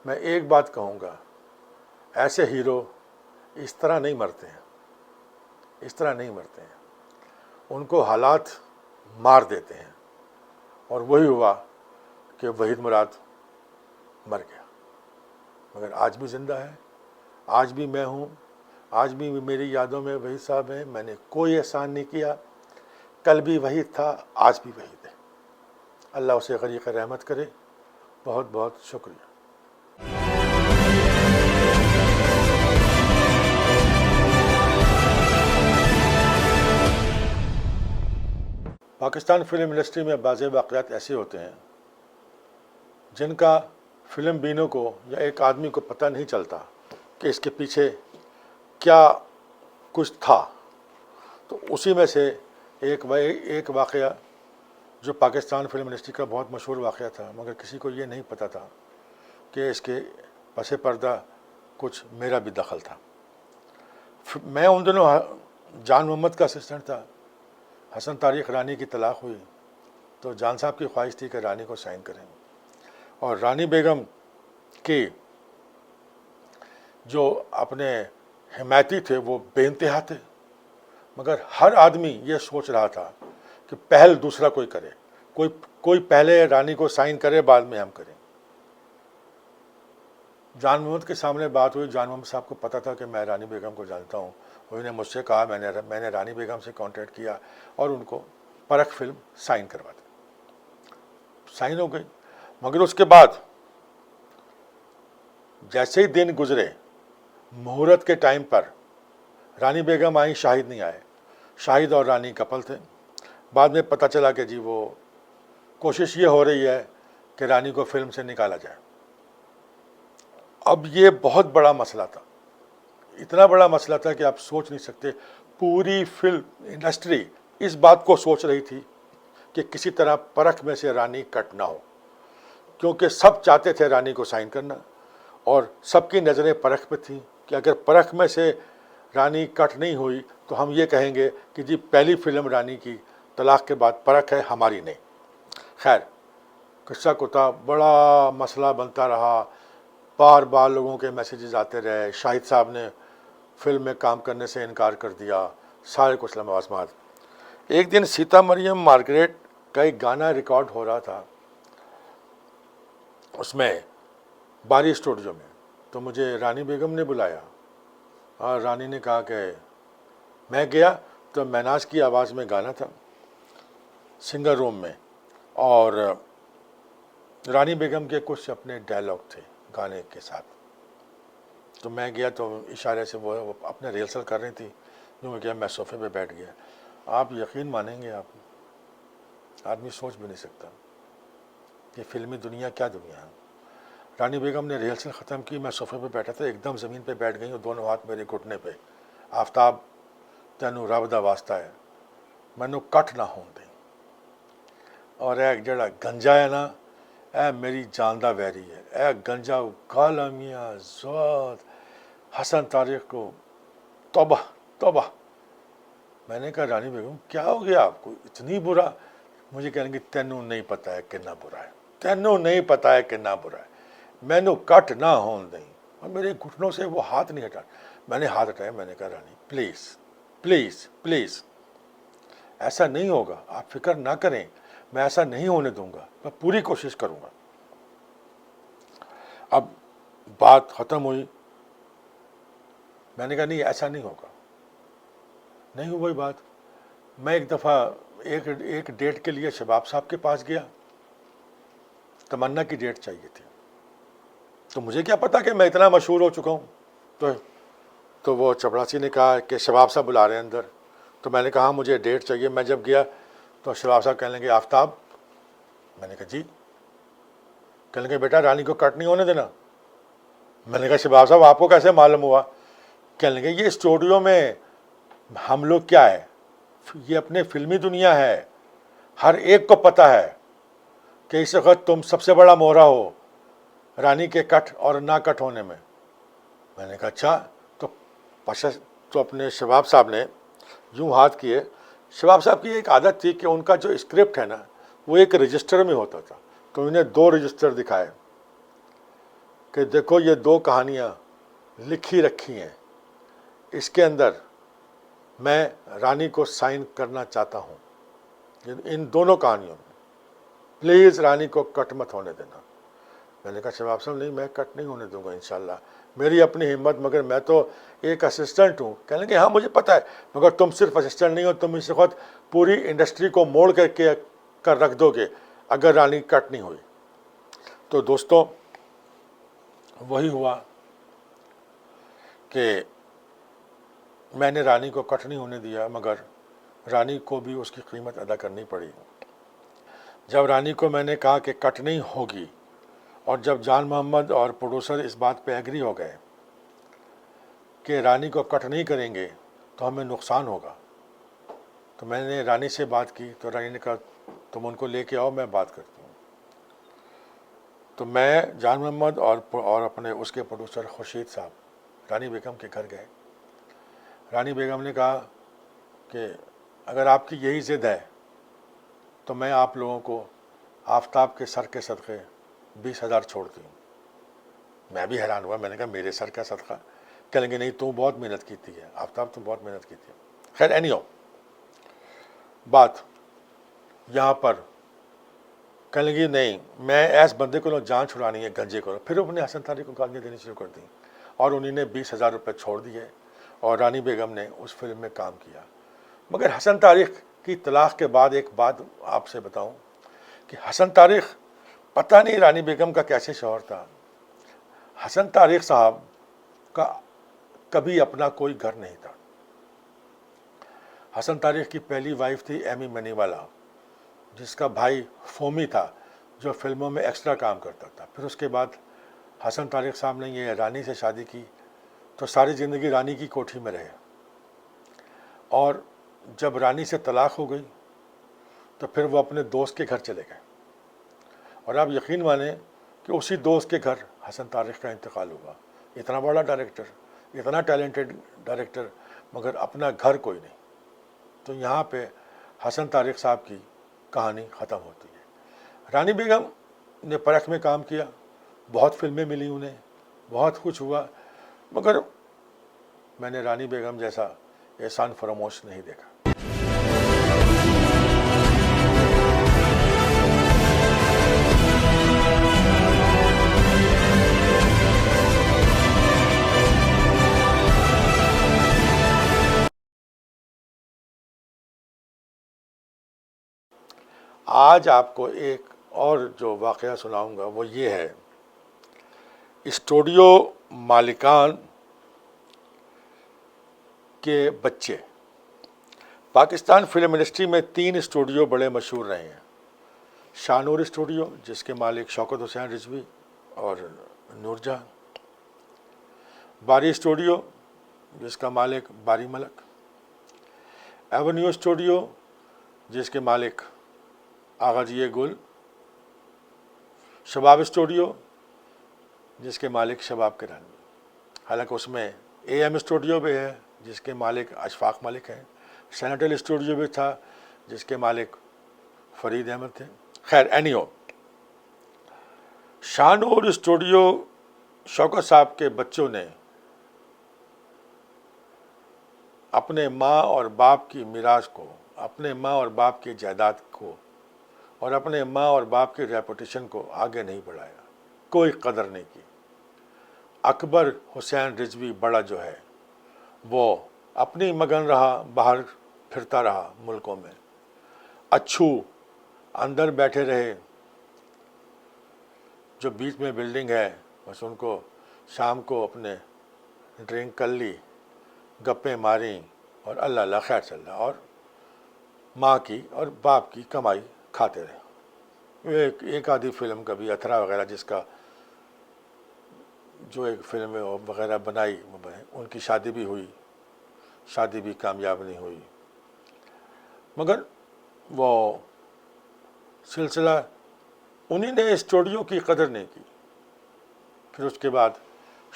میں ایک بات کہوں گا، ایسے ہیرو اس طرح نہیں مرتے ہیں، اس طرح نہیں مرتے ہیں، ان کو حالات مار دیتے ہیں، اور وہی ہوا کہ وحید مراد مر گیا، مگر آج بھی زندہ ہے، آج بھی میں ہوں، آج بھی میری یادوں میں وحید صاحب ہیں، میں نے کوئی احسان نہیں کیا، کل بھی وحید تھا، آج بھی وحید ہے، اللہ اسے غریق رحمت کرے۔ بہت بہت شکریہ۔ پاکستان فلم انڈسٹری میں بعض واقعات ایسے ہوتے ہیں جن کا فلم بینوں کو یا ایک آدمی کو پتہ نہیں چلتا کہ اس کے پیچھے کیا کچھ تھا۔ تو اسی میں سے ایک واقعہ جو پاکستان فلم انڈسٹری کا بہت مشہور واقعہ تھا، مگر کسی کو یہ نہیں پتہ تھا کہ اس کے پس پردہ کچھ میرا بھی دخل تھا۔ میں ان دنوں جان محمد کا اسسٹنٹ تھا، حسن تاریخ رانی کی طلاق ہوئی تو جان صاحب کی خواہش تھی کہ رانی کو سائن کریں، اور رانی بیگم کی جو اپنے حمایتی تھے وہ بے انتہا تھے، مگر ہر آدمی یہ سوچ رہا تھا کہ پہل دوسرا کوئی کرے، کوئی پہلے رانی کو سائن کرے بعد میں ہم کریں۔ جان محمد کے سامنے بات ہوئی، جان محمد صاحب کو پتہ تھا کہ میں رانی بیگم کو جانتا ہوں، انہوں نے مجھ سے کہا، میں نے رانی بیگم سے کانٹیکٹ کیا اور ان کو پرکھ فلم سائن کروا دی، سائن ہو گئی، مگر اس کے بعد جیسے ہی دن گزرے، مہورت کے ٹائم پر رانی بیگم آئیں، شاہد نہیں آئے. شاہد اور رانی کپل تھے. بعد میں پتہ چلا کہ جی وہ کوشش یہ ہو رہی ہے کہ رانی کو فلم سے نکالا جائے. اب یہ بہت بڑا مسئلہ تھا، اتنا بڑا مسئلہ تھا کہ آپ سوچ نہیں سکتے. پوری فلم انڈسٹری اس بات کو سوچ رہی تھی کہ کسی طرح پرکھ میں سے رانی کٹ نہ ہو، کیونکہ سب چاہتے تھے رانی کو سائن کرنا، اور سب کی نظریں پرکھ پہ تھیں کہ اگر پرکھ میں سے رانی کٹ نہیں ہوئی تو ہم یہ کہیں گے کہ جی پہلی فلم رانی کی طلاق کے بعد پرکھ ہے، ہماری نہیں. خیر، قصہ کتا بڑا مسئلہ بنتا رہا. بار بار لوگوں کے میسیجز آتے رہے. شاہد صاحب نے فلم میں کام کرنے سے انکار کر دیا. سارے کچھ لمحات. ایک دن سیتا مریم مارگریٹ کا ایک گانا ریکارڈ ہو رہا تھا اس میں باری اسٹوڈیو میں، تو مجھے رانی بیگم نے بلایا اور رانی نے کہا کہ میں گیا تو میناز کی آواز میں گانا تھا سنگر روم میں، اور رانی بیگم کے کچھ اپنے ڈائلاگ تھے گانے کے ساتھ. تو میں گیا تو اشارے سے وہ اپنے ریہرسل کر رہی تھی. جو میں کیا، میں صوفے پہ بیٹھ گیا. آپ یقین مانیں گے، آپ آدمی سوچ بھی نہیں سکتا کہ فلمی دنیا کیا دنیا ہے. رانی بیگم نے ریہرسل ختم کی، میں صوفے پہ بیٹھا تھا، ایک دم زمین پہ بیٹھ گئی اور دونوں ہاتھ میرے گھٹنے پہ. آفتاب تینوں رب دا واسطہ ہے، مینوں کٹ نہ ہون دیں. اور اے جڑا گنجا ہے نا، اے میری جان دا ویری ہے. اے گنجا کالا میاں زود حسن تاریخ کو توبہ توبہ. میں نے کہا رانی بیگم کیا ہو گیا آپ کو اتنی برا؟ مجھے کہیں گے تینوں نہیں پتہ ہے کتنا برا ہے، تینوں نہیں پتہ ہے کتنا برا ہے، مینوں کٹ نہ ہون دیں. اور میرے گھٹنوں سے وہ ہاتھ نہیں ہٹا. میں نے ہاتھ ہٹایا. میں نے کہا رانی پلیز پلیز پلیز، ایسا نہیں ہوگا، آپ فکر نہ کریں، میں ایسا نہیں ہونے دوں گا، میں پوری کوشش کروں گا. اب بات ختم ہوئی. میں نے کہا نہیں ایسا نہیں ہوگا. نہیں ہوئی وہی بات. میں ایک دفعہ ایک ڈیٹ کے لیے شباب صاحب کے پاس گیا. تمنا کی ڈیٹ چاہیے تھی. تو مجھے کیا پتا کہ میں اتنا مشہور ہو چکا ہوں. تو وہ چپڑاسی نے کہا کہ شباب صاحب بلا رہے ہیں اندر. تو میں نے کہا مجھے ڈیٹ چاہیے. میں جب گیا تو شباب صاحب کہنے لگے آفتاب. میں نے کہا جی. کہنے لگے بیٹا رانی کو کٹ نہیں ہونے دینا. میں نے کہا شباب صاحب آپ کو کیسے معلوم ہوا؟ کہنے لگے یہ اسٹوڈیو میں ہم لوگ کیا ہے، یہ اپنے فلمی دنیا ہے، ہر ایک کو پتہ ہے کہ اس وقت تم سب سے بڑا مہرا ہو رانی کے کٹ اور نہ کٹ ہونے میں. میں نے کہا اچھا. تو اپنے شباب صاحب نے یوں ہاتھ کیے. شباب صاحب کی ایک عادت تھی کہ ان کا جو اسکرپٹ ہے نا وہ ایک رجسٹر میں ہوتا تھا. تو انہیں 2 رجسٹر دکھائے کہ دیکھو یہ 2 کہانیاں لکھی رکھی ہیں، اس کے اندر میں رانی کو سائن کرنا چاہتا ہوں ان دونوں کہانیوں میں، پلیز رانی کو کٹ مت ہونے دینا. میں نے کہا شباب صاحب نہیں، میں کٹ نہیں ہونے دوں گا انشاءاللہ، میری اپنی ہمت، مگر میں تو ایک اسسٹنٹ ہوں. کہنے لگے ہاں مجھے پتہ ہے، مگر تم صرف اسسٹنٹ نہیں ہو، تم اس وقت پوری انڈسٹری کو موڑ کر رکھ دو گے اگر رانی کٹ نہیں ہوئی. تو دوستو وہی ہوا کہ میں نے رانی کو کٹ نہیں ہونے دیا، مگر رانی کو بھی اس کی قیمت ادا کرنی پڑی. جب رانی کو میں نے کہا کہ کٹ نہیں ہوگی، اور جب جان محمد اور پروڈیوسر اس بات پہ ایگری ہو گئے کہ رانی کو کٹ نہیں کریں گے تو ہمیں نقصان ہوگا، تو میں نے رانی سے بات کی. تو رانی نے کہا تم ان کو لے کے آؤ، میں بات کرتی ہوں. تو میں جان محمد اور اپنے اس کے پروڈیوسر خورشید صاحب رانی بیگم کے گھر گئے. رانی بیگم نے کہا کہ اگر آپ کی یہی ضد ہے تو میں آپ لوگوں کو آفتاب کے سر کے صدقے 20,000 چھوڑتی ہوں. میں بھی حیران ہوا. میں نے کہا میرے سر کا صدقہ؟ کہیں گے نہیں تو بہت محنت کی تھی ہے آفتاب، تو بہت محنت کی تھی. خیر اینی ہو، بات یہاں پر کہنے لگی نہیں میں ایس بندے کو جان چھڑانی ہے گنجے کو. پھر انہوں نے حسن تاریخ کو گالیاں دینی شروع کر دیں اور انہیں نے 20,000 روپے چھوڑ دیے اور رانی بیگم نے اس فلم میں کام کیا. مگر حسن تاریخ کی طلاق کے بعد ایک بات آپ سے بتاؤں کہ حسن تاریخ پتہ نہیں رانی بیگم کا کیسے شوہر تھا. حسن طارق صاحب کا کبھی اپنا کوئی گھر نہیں تھا. حسن طارق کی پہلی وائف تھی ایمی منی والا, جس کا بھائی فومی تھا جو فلموں میں ایکسٹرا کام کرتا تھا. پھر اس کے بعد حسن طارق صاحب نے یہ رانی سے شادی کی تو ساری زندگی رانی کی کوٹھی میں رہے, اور جب رانی سے طلاق ہو گئی تو پھر وہ اپنے دوست کے گھر چلے گئے. اور آپ یقین مانیں کہ اسی دوست کے گھر حسن طارق کا انتقال ہوا. اتنا بڑا ڈائریکٹر, اتنا ٹیلنٹڈ ڈائریکٹر, مگر اپنا گھر کوئی نہیں. تو یہاں پہ حسن طارق صاحب کی کہانی ختم ہوتی ہے. رانی بیگم نے پرکھ میں کام کیا, بہت فلمیں ملی انہیں, بہت کچھ ہوا, مگر میں نے رانی بیگم جیسا احسان فراموش نہیں دیکھا. آج آپ کو ایک اور جو واقعہ سناؤں گا وہ یہ ہے, اسٹوڈیو مالکان کے بچے. پاکستان فلم انڈسٹری میں 3 اسٹوڈیو بڑے مشہور رہے ہیں. شاہ نور اسٹوڈیو, جس کے مالک شوکت حسین رضوی اور نور جہاں. باری اسٹوڈیو, جس کا مالک باری ملک. ایونیو اسٹوڈیو, جس کے مالک آغا جی گل. شباب اسٹوڈیو, جس کے مالک شباب کرانی. حالانکہ اس میں اے ایم اسٹوڈیو بھی ہے جس کے مالک اشفاق ملک ہیں. سینٹرل اسٹوڈیو بھی تھا جس کے مالک فرید احمد تھے. خیر اینیو, شاہ نور اسٹوڈیو شوکت صاحب کے بچوں نے اپنے ماں اور باپ کی میراث کو, اپنے ماں اور باپ کی جائیداد کو اور اپنے ماں اور باپ کی ریپوٹیشن کو آگے نہیں بڑھایا, کوئی قدر نہیں کی. اکبر حسین رضوی بڑا جو ہے وہ اپنی مگن رہا, باہر پھرتا رہا ملکوں میں. اچھو اندر بیٹھے رہے, جو بیچ میں بلڈنگ ہے بس ان کو شام کو اپنے ڈرنک کر لی, گپیں ماریں اور اللہ اللہ خیر چل رہا, اور ماں کی اور باپ کی کمائی کھاتے رہے. ایک آدھی فلم کبھی اتھرا وغیرہ, جس کا جو ایک فلم وغیرہ بنائی, ان کی شادی بھی ہوئی, شادی بھی کامیاب نہیں ہوئی. مگر وہ سلسلہ انہی نے اسٹوڈیو کی قدر نہیں کی. پھر اس کے بعد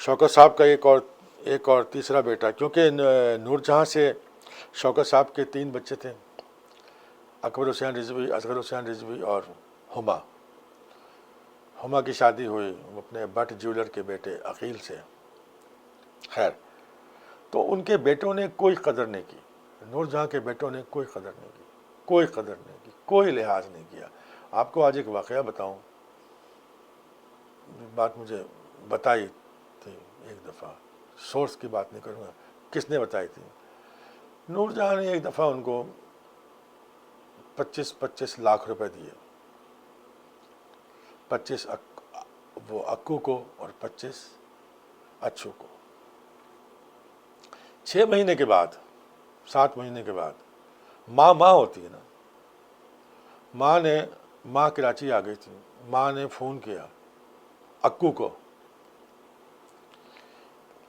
شوکت صاحب کا ایک اور تیسرا بیٹا, کیونکہ نور جہاں سے شوکت صاحب کے 3 بچے تھے, اکبر حسین رضوی, اصغر حسین رضوی اور ہما. ہما کی شادی ہوئی اپنے بٹ جیولر کے بیٹے عقیل سے. خیر, تو ان کے بیٹوں نے کوئی قدر نہیں کی, نور جہاں کے بیٹوں نے کوئی قدر نہیں کی, کوئی قدر نہیں کی, کوئی لحاظ نہیں کیا. آپ کو آج ایک واقعہ بتاؤں, بات مجھے بتائی تھی ایک دفعہ, سورس کی بات نہیں کروں گا, کس نے بتائی تھی. نور جہاں نے ایک دفعہ ان کو 25 لاکھ روپے دیے, 25 وہ اکو کو اور 25 اچھو کو. 6 مہینے کے بعد, 7 مہینے کے بعد, ماں ہوتی ہے نا, ماں کراچی آ گئی تھی. ماں نے فون کیا اکو کو,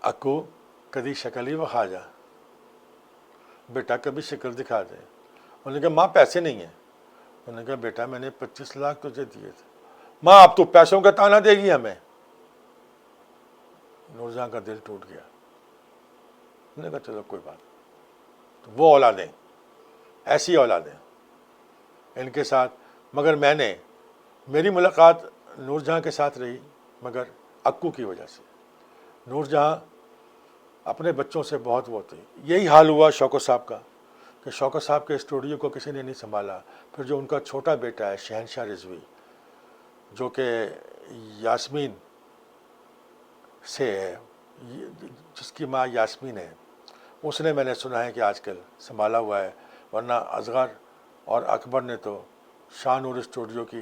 اکو کدی شکل ہی وکھا جا, بیٹا کبھی شکل دکھا دے. انہوں نے کہا ماں پیسے نہیں ہیں. انہوں نے کہا بیٹا میں نے 25 لاکھ تجھے دیے تھے. ماں اب تو پیسوں کا تانا دے گی ہمیں. نور جہاں کا دل ٹوٹ گیا. انہوں نے کہا چلو کوئی بات. تو وہ اولادیں, ایسی اولادیں ان کے ساتھ. مگر میری ملاقات نور جہاں کے ساتھ رہی, مگر اکو کی وجہ سے. نور جہاں اپنے بچوں سے بہت وہ تھے. یہی حال ہوا شوکت صاحب کا, کہ شوکت صاحب کے اسٹوڈیو کو کسی نے نہیں سنبھالا. پھر جو ان کا چھوٹا بیٹا ہے شہنشاہ رضوی, جو کہ یاسمین سے ہے, جس کی ماں یاسمین ہے, اس نے میں نے سنا ہے کہ آج کل سنبھالا ہوا ہے. ورنہ اصغر اور اکبر نے تو شاہ نور اسٹوڈیو کی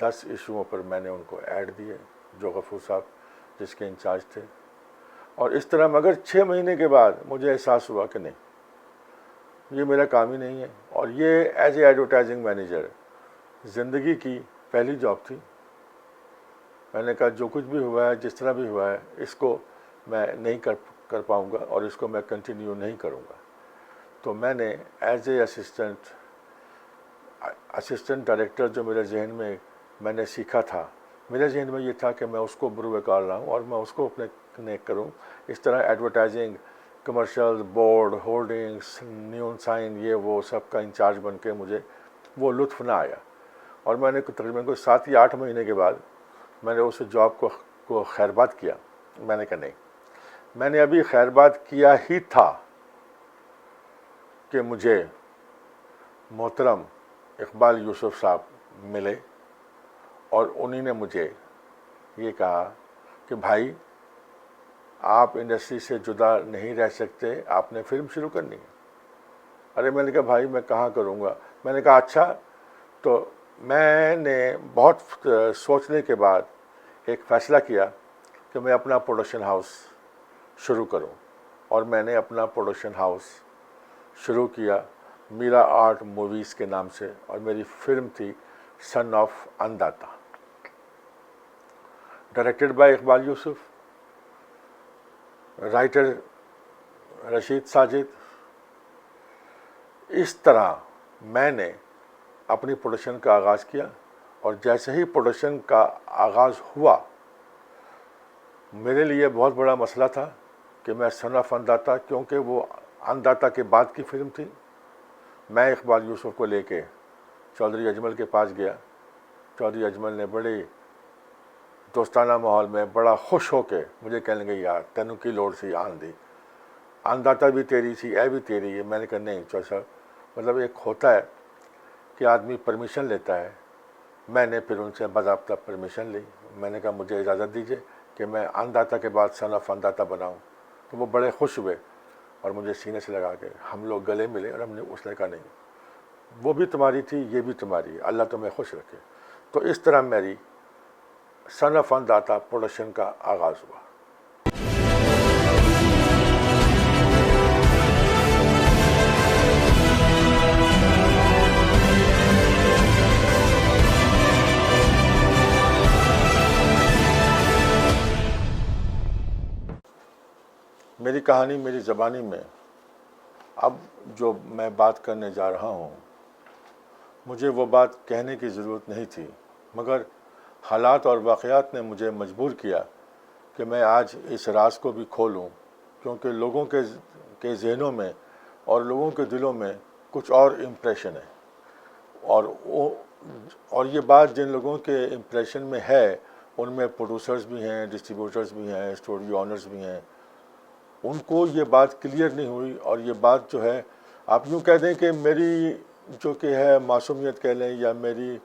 10 ایشوؤں پر میں نے ان کو ایڈ دیے، جو غفور صاحب جس کے انچارج تھے. اور اس طرح مگر 6 مہینے کے بعد مجھے احساس ہوا کہ نہیں، یہ میرا کام ہی نہیں ہے. اور یہ ایز اے ایڈورٹائزنگ مینیجر زندگی کی پہلی جاب تھی. میں نے کہا جو کچھ بھی ہوا ہے، جس طرح بھی ہوا ہے، اس کو میں نہیں کر پاؤں گا اور اس کو میں کنٹینیو نہیں کروں گا. تو میں نے ایز اے اسسٹنٹ ڈائریکٹر جو میرے ذہن میں نے سیکھا تھا، میرے ذہن میں یہ تھا کہ میں اس کو بروئے کار لاؤں اور میں اس کو اپنے کروں. اس طرح advertising, commercial, board, holdings, neon sign, یہ وہ سب کا انچارج بن کے مجھے وہ لطف نہ آیا. اور میں نے تقریباً 7 یا 8 مہینے کے بعد میں نے اس جاب کو خیرباد کیا. میں نے کہا نہیں، میں نے ابھی خیرباد کیا ہی تھا کہ مجھے محترم اقبال یوسف صاحب ملے اور انہی نے مجھے یہ کہا کہ بھائی آپ انڈسٹری سے جدا نہیں رہ سکتے، آپ نے فلم شروع کرنی ہے. ارے میں نے کہا بھائی میں کہاں کروں گا. میں نے کہا اچھا. تو میں نے بہت سوچنے کے بعد ایک فیصلہ کیا کہ میں اپنا پروڈکشن ہاؤس شروع کروں. اور میں نے اپنا پروڈکشن ہاؤس شروع کیا میرا آرٹ موویز کے نام سے، اور میری فلم تھی son of Annadata, directed by Iqbal Yusuf, writer Rashid Sajid. اس طرح میں نے اپنی پروڈکشن کا آغاز کیا. اور جیسے ہی پروڈکشن کا آغاز ہوا، میرے لیے بہت بڑا مسئلہ تھا کہ میں سن آف انداتا، کیونکہ وہ انداتا کے بعد کی فلم تھی. میں اقبال یوسف کو لے کے چودھری اجمل کے پاس گیا. چودھری اجمل نے بڑے دوستانہ ماحول میں بڑا خوش ہو کے مجھے کہنے لگے یار تینوں کی لوڑ سی آن دی، انداتا بھی تیری سی، اے بھی تیری ہے. میں نے کہا نہیں چودھری صاحب، مطلب ایک ہوتا ہے کہ آدمی پرمیشن لیتا ہے. میں نے پھر ان سے باضابطہ پرمیشن لی. میں نے کہا مجھے اجازت دیجیے کہ میں انداتا کے بعد سن آف انداتا بناؤں. تو وہ بڑے خوش ہوئے اور مجھے سینے سے لگا کے ہم لوگ گلے ملے. اور اس نے کہا نہیں، وہ بھی تمہاری تھی، یہ بھی تمہاری ہے، اللہ تمہیں خوش رکھے. تو اس طرح میری سن آف انداتا پروڈکشن کا آغاز ہوا. میری کہانی میری زبانی میں اب جو میں بات کرنے جا رہا ہوں، مجھے وہ بات کہنے کی ضرورت نہیں تھی، مگر حالات اور واقعات نے مجھے مجبور کیا کہ میں آج اس راز کو بھی کھولوں. کیونکہ لوگوں کے ذہنوں میں اور لوگوں کے دلوں میں کچھ اور امپریشن ہے. اور یہ بات جن لوگوں کے امپریشن میں ہے، ان میں پروڈیوسرز بھی ہیں، ڈسٹریبیوٹرز بھی ہیں، اسٹوڈیو آنرز بھی ہیں. ان کو یہ بات کلیئر نہیں ہوئی. اور یہ بات جو ہے، آپ یوں کہہ دیں کہ میری جو کہ ہے معصومیت کہہ لیں، یا میری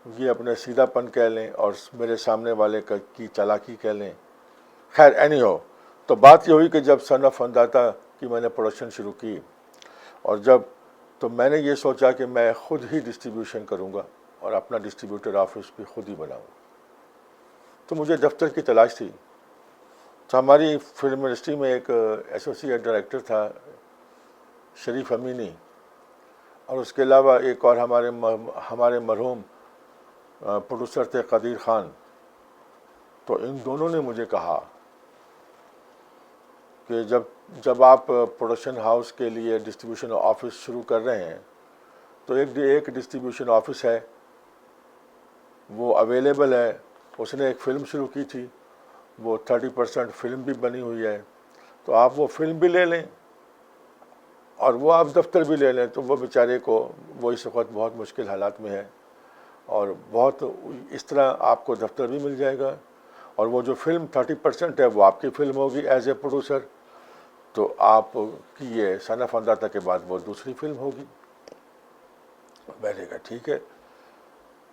یہ اپنے سیدھا پن کہہ لیں، اور میرے سامنے والے کی چالاکی کہہ لیں. خیر اینی ہو، تو بات یہ ہوئی کہ جب سن آف انداتا کی میں نے پروڈکشن شروع کی، اور تو میں نے یہ سوچا کہ میں خود ہی ڈسٹریبیوشن کروں گا اور اپنا ڈسٹریبیوٹر آفس بھی خود ہی بناؤں. تو مجھے دفتر کی تلاش تھی. تو ہماری فلم انڈسٹری میں ایک ایسوسیٹ ڈائریکٹر تھا شریف امینی، اور اس کے علاوہ ایک اور ہمارے مرحوم پروڈیوسر تھے قدیر خان. تو ان دونوں نے مجھے کہا کہ جب آپ پروڈکشن ہاؤس کے لیے ڈسٹریبیوشن آفس شروع کر رہے ہیں، تو ایک ڈسٹریبیوشن آفس ہے وہ اویلیبل ہے. اس نے ایک فلم شروع کی تھی، وہ 30% فلم بھی بنی ہوئی ہے. تو آپ وہ فلم بھی لے لیں اور وہ آپ دفتر بھی لے لیں. تو وہ بیچارے کو، وہ اس وقت بہت مشکل حالات میں ہے، اور بہت اس طرح آپ کو دفتر بھی مل جائے گا، اور وہ جو فلم 30% ہے وہ آپ کی فلم ہوگی ایز اے پروڈیوسر. تو آپ کی یہ سن آف انداتا کے بعد وہ دوسری فلم ہوگی. میں نے کہا ٹھیک ہے.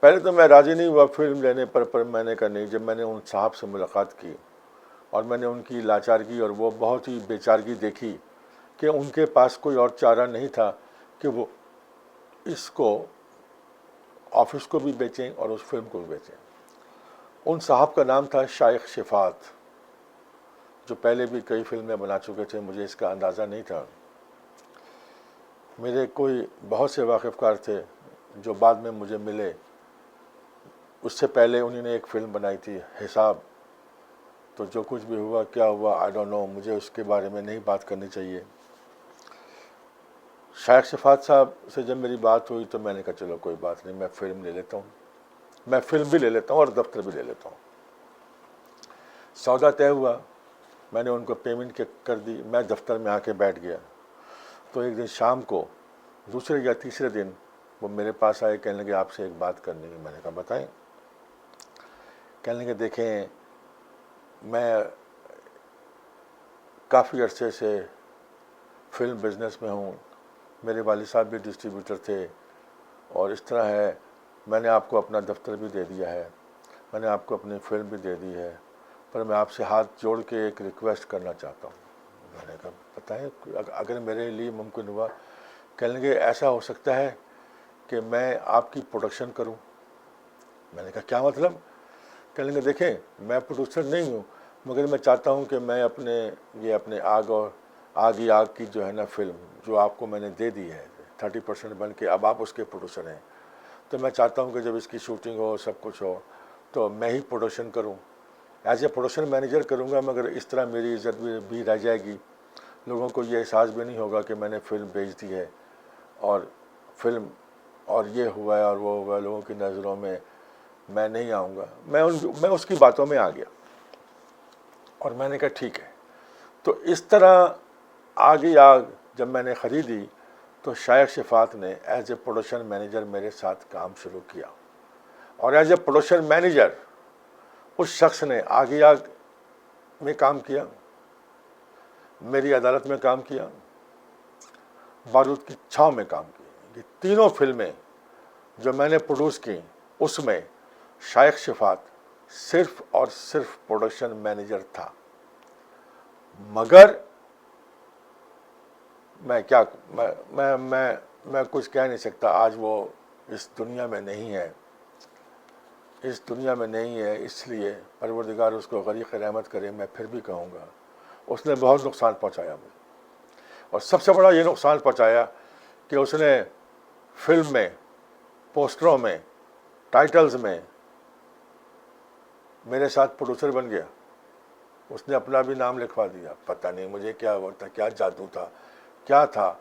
پہلے تو میں راضی نہیں ہوا فلم لینے پر میں نے کہا نہیں. جب میں نے ان صاحب سے ملاقات کی اور میں نے ان کی لاچارگی اور وہ بہت ہی بے چارگی دیکھی کہ ان کے پاس کوئی اور چارہ نہیں تھا کہ وہ اس کو آفس کو بھی بیچیں اور اس فلم کو بھی بیچیں. ان صاحب کا نام تھا شائخ شفاعت, جو پہلے بھی کئی فلمیں بنا چکے تھے, مجھے اس کا اندازہ نہیں تھا. میرے کوئی بہت سے واقف کار تھے جو بعد میں مجھے ملے. اس سے پہلے انہوں نے ایک فلم بنائی تھی حساب, تو جو کچھ بھی ہوا کیا ہوا آئی ڈونٹ نو, مجھے اس کے بارے میں نہیں بات کرنی چاہیے. شائخ شفاعت صاحب سے جب میری بات ہوئی تو میں نے کہا چلو کوئی بات نہیں, میں فلم لے لیتا ہوں, میں فلم بھی لے لیتا ہوں اور دفتر بھی لے لیتا ہوں. سودا طے ہوا, میں نے ان کو پیمنٹ کر دی, میں دفتر میں آ کے بیٹھ گیا. تو ایک دن شام کو, دوسرے یا تیسرے دن, وہ میرے پاس آئے, کہنے لگے آپ سے ایک بات کرنی ہے. میں نے کہا بتائیں. کہنے لگے دیکھیں میں کافی عرصے سے فلم بزنس میں ہوں, میرے والد صاحب بھی ڈسٹریبیوٹر تھے, اور اس طرح ہے میں نے آپ کو اپنا دفتر بھی دے دیا ہے, میں نے آپ کو اپنی فلم بھی دے دی ہے, پر میں آپ سے ہاتھ جوڑ کے ایک ریکویسٹ کرنا چاہتا ہوں. میں نے کہا بتائیں اگر میرے لیے ممکن ہوا. کہنے لگے ایسا ہو سکتا ہے کہ میں آپ کی پروڈکشن کروں. میں نے کہا کیا مطلب؟ کہنے لگے دیکھیں میں پروڈیوسر نہیں ہوں, مگر میں چاہتا ہوں کہ میں اپنے آگ اور آگ کی جو ہے نا فلم جو آپ کو میں نے دے دی ہے 30% بن کے, اب آپ اس کے پروڈیوسر ہیں, تو میں چاہتا ہوں کہ جب اس کی شوٹنگ ہو سب کچھ ہو تو میں ہی پروڈکشن کروں. ایز اے پروڈکشن مینیجر کروں گا, مگر اس طرح میری عزت بھی رہ جائے گی, لوگوں کو یہ احساس بھی نہیں ہوگا کہ میں نے فلم بیچ دی ہے اور فلم اور یہ ہوا ہے اور وہ ہوا ہے, لوگوں کی نظروں میں میں نہیں آؤں گا. میں اس کی باتوں میں آ گیا اور میں نے کہا ٹھیک ہے. تو اس طرح آگ جب میں نے خریدی تو شائخ شفاعت نے ایز اے پروڈکشن مینیجر میرے ساتھ کام شروع کیا, اور ایز اے پروڈکشن مینیجر اس شخص نے آگ میں کام کیا, میری عدالت میں کام کیا, بارود کی چھاؤں میں کام کیا. یہ تینوں فلمیں جو میں نے پروڈیوس کی اس میں شائخ شفاعت صرف اور صرف پروڈکشن مینیجر تھا. مگر میں کچھ کہہ نہیں سکتا, آج وہ اس دنیا میں نہیں ہے, اس لیے پروردگار اس کو غریق رحمت کرے. میں پھر بھی کہوں گا اس نے بہت نقصان پہنچایا مجھے, اور سب سے بڑا یہ نقصان پہنچایا کہ اس نے فلم میں, پوسٹروں میں, ٹائٹلز میں میرے ساتھ پروڈیوسر بن گیا. اس نے اپنا بھی نام لکھوا دیا. پتہ نہیں مجھے کیا ہوتا, کیا جادو تھا, کیا تھا,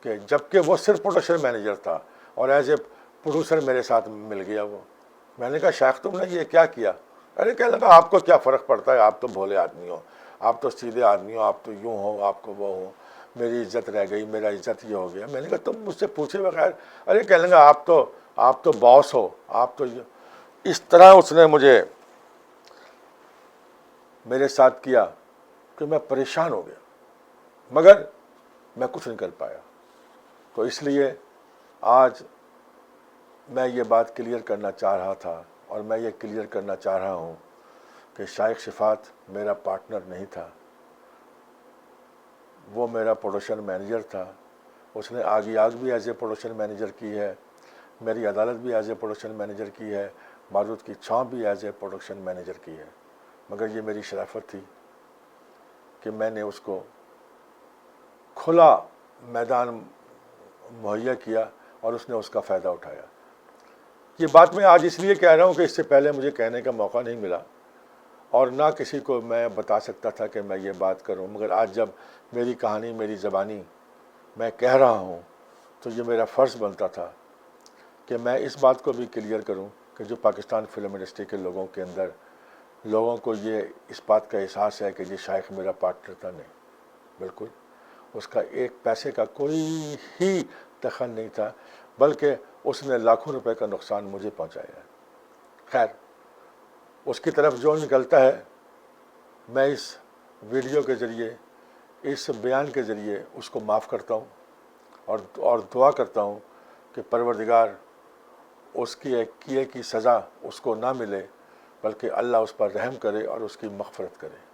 کہ جب کہ وہ صرف پروڈکشن مینیجر تھا اور ایز اے پروڈیوسر میرے ساتھ مل گیا وہ. میں نے کہا شیخ تم نے یہ کیا کیا؟ ارے کہنے لگا آپ کو کیا فرق پڑتا ہے, آپ تو بھولے آدمی ہو, آپ تو سیدھے آدمی ہو, آپ تو یوں ہو, آپ کو وہ ہو, میری عزت رہ گئی, میرا عزت یہ ہو گیا. میں نے کہا تم مجھ سے پوچھے بغیر, ارے کہنے لگا آپ تو باس ہو, آپ تو اس طرح اس نے مجھے میرے ساتھ کیا کہ میں پریشان ہو گیا, مگر میں کچھ نہیں کر پایا. تو اس لیے آج میں یہ بات کلیئر کرنا چاہ رہا تھا, اور میں یہ کلیئر کرنا چاہ رہا ہوں کہ شائخ شفاعت میرا پارٹنر نہیں تھا, وہ میرا پروڈکشن مینیجر تھا. اس نے آگ بھی ایز اے پروڈکشن مینیجر کی ہے, میری عدالت بھی ایز اے پروڈکشن مینیجر کی ہے, بارود کی چھاؤں بھی ایز اے پروڈکشن مینیجر کی ہے. مگر یہ میری شرافت تھی کہ میں نے اس کو کھلا میدان مہیا کیا اور اس نے اس کا فائدہ اٹھایا. یہ بات میں آج اس لیے کہہ رہا ہوں کہ اس سے پہلے مجھے کہنے کا موقع نہیں ملا, اور نہ کسی کو میں بتا سکتا تھا کہ میں یہ بات کروں. مگر آج جب میری کہانی, میری زبانی میں کہہ رہا ہوں, تو یہ میرا فرض بنتا تھا کہ میں اس بات کو بھی کلیئر کروں کہ جو پاکستان فلم انڈسٹری کے لوگوں کے اندر, لوگوں کو یہ اس بات کا احساس ہے کہ یہ شائخ میرا پارٹنر تھا. نہیں, بالکل اس کا ایک پیسے کا کوئی ہی دخل نہیں تھا, بلکہ اس نے لاکھوں روپے کا نقصان مجھے پہنچایا ہے. خیر, اس کی طرف جو نکلتا ہے میں اس ویڈیو کے ذریعے, اس بیان کے ذریعے اس کو معاف کرتا ہوں اور دعا کرتا ہوں کہ پروردگار اس کی ایک کیے کی سزا اس کو نہ ملے, بلکہ اللہ اس پر رحم کرے اور اس کی مغفرت کرے.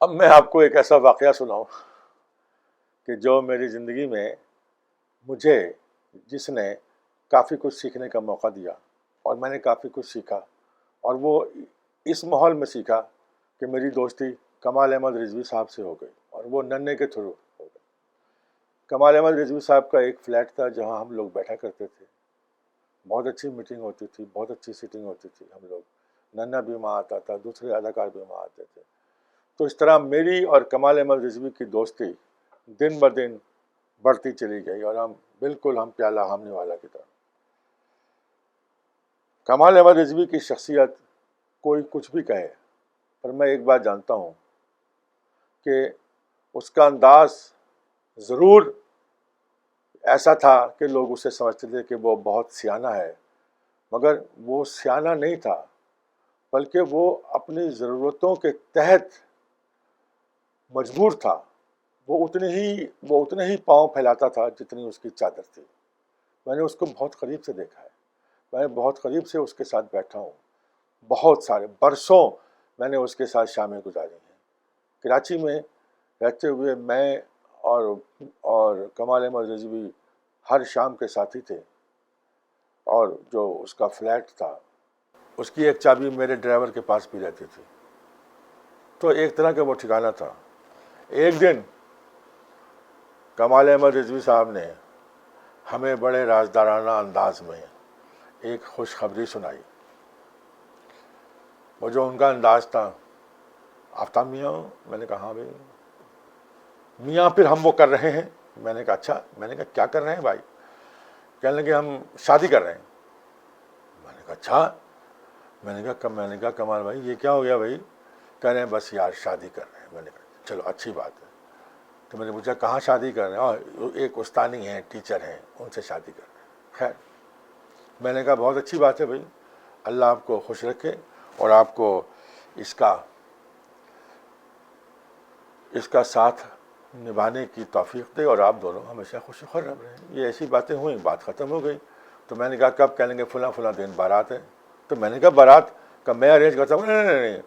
اب میں آپ کو ایک ایسا واقعہ سناؤں کہ جو میری زندگی میں مجھے، جس نے کافی کچھ سیکھنے کا موقع دیا، اور میں نے کافی کچھ سیکھا، اور وہ اس ماحول میں سیکھا کہ میری دوستی کمال احمد رضوی صاحب سے ہو گئی، اور وہ ننے کے تھرو ہو گئی۔ کمال احمد رضوی صاحب کا ایک فلیٹ تھا جہاں ہم لوگ بیٹھا کرتے تھے، بہت اچھی میٹنگ ہوتی تھی، بہت اچھی سیٹنگ ہوتی تھی، ہم لوگ، ننا بھی وہاں آتا تھا، دوسرے اداکار بھی وہاں آتے تھے۔ تو اس طرح میری اور کمال احمد رضوی کی دوستی دن بدن بڑھتی چلی گئی، اور بالکل ہم پیالہ ہامنے والا کی طرح۔ کمال احمد رضوی کی شخصیت کوئی کچھ بھی کہے، پر میں ایک بات جانتا ہوں کہ اس کا انداز ضرور ایسا تھا کہ لوگ اسے سمجھتے تھے کہ وہ بہت سیانہ ہے، مگر وہ سیانہ نہیں تھا، بلکہ وہ اپنی ضرورتوں کے تحت مجبور تھا۔ وہ اتنے ہی پاؤں پھیلاتا تھا جتنی اس کی چادر تھی۔ میں نے اس کو بہت قریب سے دیکھا ہے، میں بہت قریب سے اس کے ساتھ بیٹھا ہوں، بہت سارے برسوں میں نے اس کے ساتھ شامیں گزاری ہیں۔ کراچی میں رہتے ہوئے میں اور کمال احمد رضوی ہر شام کے ساتھی تھے، اور جو اس کا فلیٹ تھا اس کی ایک چابی میرے ڈرائیور کے پاس بھی رہتی تھی، تو ایک طرح کا وہ ٹھکانہ تھا۔ ایک دن کمال احمد رضوی صاحب نے ہمیں بڑے رازدارانہ انداز میں ایک خوشخبری سنائی۔ وہ جو ان کا انداز تھا، آفتاب میاں؟ میں نے کہا ہاں بھائی۔ میاں پھر ہم وہ کر رہے ہیں؟ میں نے کہا اچھا۔ میں نے کہا کیا کر رہے ہیں بھائی؟ کہنے لگے ہم شادی کر رہے ہیں۔ میں نے کہا اچھا۔ میں نے کہا کمال بھائی یہ کیا ہو گیا بھائی؟ کہہ رہے ہیں بس یار شادی کر رہے ہیں۔ میں نے کہا چلو اچھی بات ہے۔ تو میں نے پوچھا کہاں شادی کر رہے ہیں؟ اور ایک استانی ہیں، ٹیچر ہیں، ان سے شادی کر رہے ہیں۔ خیر، میں نے کہا بہت اچھی بات ہے بھائی، اللہ آپ کو خوش رکھے اور آپ کو اس کا ساتھ نبھانے کی توفیق دے، اور آپ دونوں ہمیشہ خوش و خرم رہیں۔ یہ ایسی باتیں ہوئیں، بات ختم ہو گئی۔ تو میں نے کہا کب؟ کہہ لیں گے فلاں فلاں دن بارات ہے۔ تو میں نے کہا بارات کا میں ارینج کرتا ہوں۔ نہیں نہیں نہیں،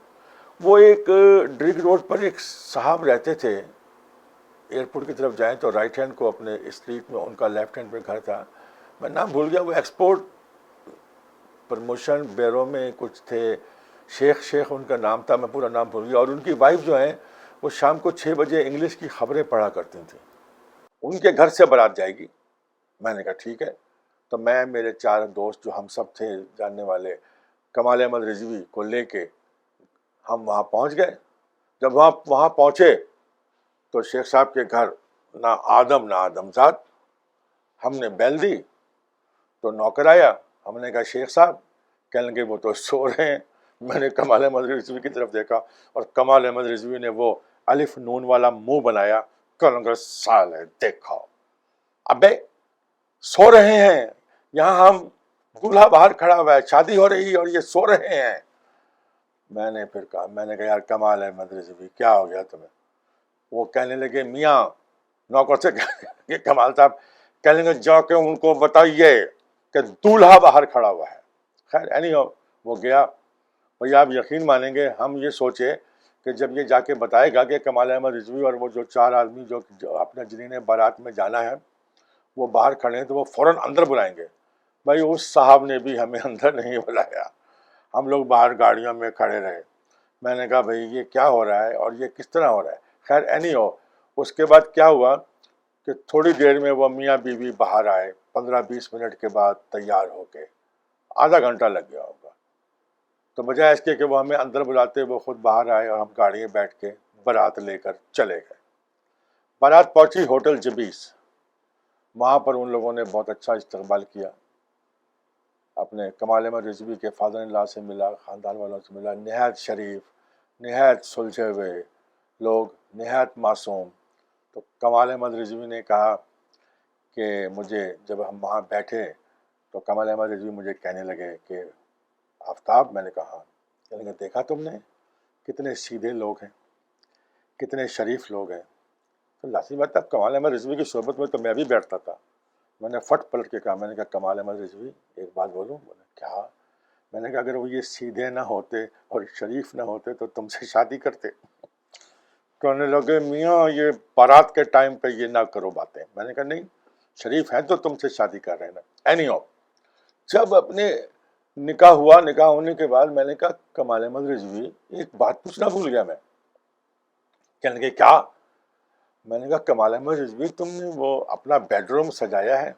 وہ ایک ڈرگ روڈ پر ایک صاحب رہتے تھے، ایئرپورٹ کی طرف جائیں تو رائٹ ہینڈ کو اپنے اسٹریٹ میں ان کا لیفٹ ہینڈ پہ گھر تھا، میں نام بھول گیا، وہ ایکسپورٹ پروموشن بیورو میں کچھ تھے، شیخ ان کا نام تھا، میں پورا نام بھول گیا۔ اور ان کی وائف جو ہیں وہ شام کو 6 بجے انگلش کی خبریں پڑھا کرتی تھیں۔ ان کے گھر سے بارات جائے گی۔ میں نے کہا ٹھیک ہے۔ تو میں، میرے 4 دوست جو ہم سب تھے جاننے والے، کمال احمد رضوی کو لے کے ہم وہاں پہنچ گئے۔ جب وہاں پہنچے تو شیخ صاحب کے گھر نہ آدم زاد۔ ہم نے بیل دی تو نوکر آیا، ہم نے کہا شیخ صاحب؟ کہنے لگے وہ تو سو رہے ہیں۔ میں نے کمال احمد رضوی کی طرف دیکھا، اور کمال احمد رضوی نے وہ الف نون والا منہ بنایا، کہنے لگا سالے دیکھو، ابے سو رہے ہیں یہاں، ہم دولہا باہر کھڑا ہوا ہے، شادی ہو رہی اور یہ سو رہے ہیں۔ میں نے پھر کہا، میں نے کہا یار کمال احمد رضوی کیا ہو گیا تمہیں؟ وہ کہنے لگے میاں، نوکر سے کہ کمال صاحب کہنے لگے جا کے ان کو بتائیے کہ دولہا باہر کھڑا ہوا ہے۔ خیر اینی ہو، وہ گیا۔ بھیا آپ یقین مانیں گے، ہم یہ سوچے کہ جب یہ جا کے بتائے گا کہ کمال احمد رضوی اور وہ جو 4 آدمی جو اپنے جنہیں نے بارات میں جانا ہے وہ باہر کھڑے ہیں، تو وہ فوراً اندر بلائیں گے۔ بھائی اس صاحب نے بھی ہمیں اندر نہیں بلایا، ہم لوگ باہر گاڑیوں میں کھڑے رہے۔ میں نے کہا بھائی یہ کیا ہو رہا ہے اور یہ کس طرح ہو رہا ہے؟ خیر اینی ہو، اس کے بعد کیا ہوا کہ تھوڑی دیر میں وہ میاں بیوی باہر آئے، 15-20 منٹ کے بعد تیار ہو کے، آدھا گھنٹہ لگ گیا ہوگا۔ تو بجائے اس کے کہ وہ ہمیں اندر بلاتے، وہ خود باہر آئے اور ہم گاڑی میں بیٹھ کے بارات لے کر چلے گئے۔ بارات پہنچی ہوٹل جبیس، وہاں پر ان لوگوں نے بہت اچھا استقبال کیا۔ اپنے کمال احمد رضوی کے فادر ان لا سے ملا، خاندان والوں سے ملا، نہایت شریف، نہایت سلجھے ہوئے لوگ، نہایت معصوم۔ تو کمال احمد رضوی نے کہا کہ مجھے، جب ہم وہاں بیٹھے تو کمال احمد رضوی مجھے کہنے لگے کہ آفتاب، میں نے کہا کہنے لگے دیکھا تم نے کتنے سیدھے لوگ ہیں، کتنے شریف لوگ ہیں۔ تو لازمی بات ہے، اب کمال احمد رضوی کی صحبت میں تو میں بھی بیٹھتا تھا۔ میں نے فٹ پلٹ کے کہا، میں نے کہا کمال احمد رضوی ایک بات بولوں؟ بولے کیا؟ میں نے کہا اگر وہ یہ سیدھے نہ ہوتے اور شریف نہ ہوتے تو تم سے شادی کرتے؟ کہنے لگے میاں یہ بارات کے ٹائم پہ یہ نہ کرو باتیں. میں نے کہا نہیں شریف ہیں تو تم سے شادی کر رہے ہیں نا. اینی ہو جب اپنے نکاح ہوا, نکاح ہونے کے بعد میں نے کہا کمال احمد رضوی ایک بات پوچھنا بھول گیا میں. کہنے لگے کیا؟ میں نے کہا کمال احمد رضوی تم نے وہ اپنا بیڈ روم سجایا ہے؟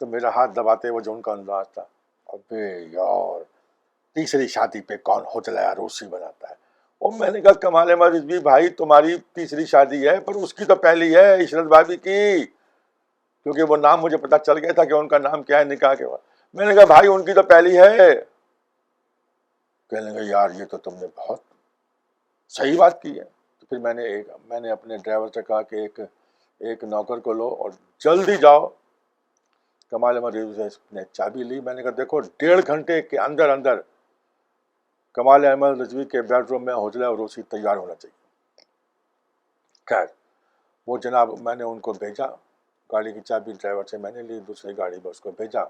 تو میرا ہاتھ دباتے وہ جو ان کا انداز تھا, ابے یار تیسری شادی پہ کون ہوٹل عروسی بناتا ہے. اور میں نے کہا کمال احمد رضوی بھائی تمہاری تیسری شادی ہے پر اس کی تو پہلی ہے عشرت بھابی کی, کیونکہ وہ نام مجھے پتا چل گیا تھا کہ ان کا نام کیا ہے نکاح کے بعد. میں نے کہا بھائی ان کی تو پہلی ہے. کہنے لگے یار یہ تو تم نے بہت صحیح بات کی ہے. تو پھر میں نے اپنے ڈرائیور سے کہا کہ ایک نوکر کو لو اور جلدی جاؤ. کمال احمد رضوی نے چابی لی. میں نے کہا دیکھو 1.5 گھنٹے کے اندر اندر کمال احمد رضوی کے بیڈ روم میں حجلہ عروسی تیار ہونا چاہیے. خیر وہ جناب میں نے ان کو بھیجا, گاڑی کی چابی ڈرائیور سے میں نے لی, دوسری گاڑی میں اس کو بھیجا.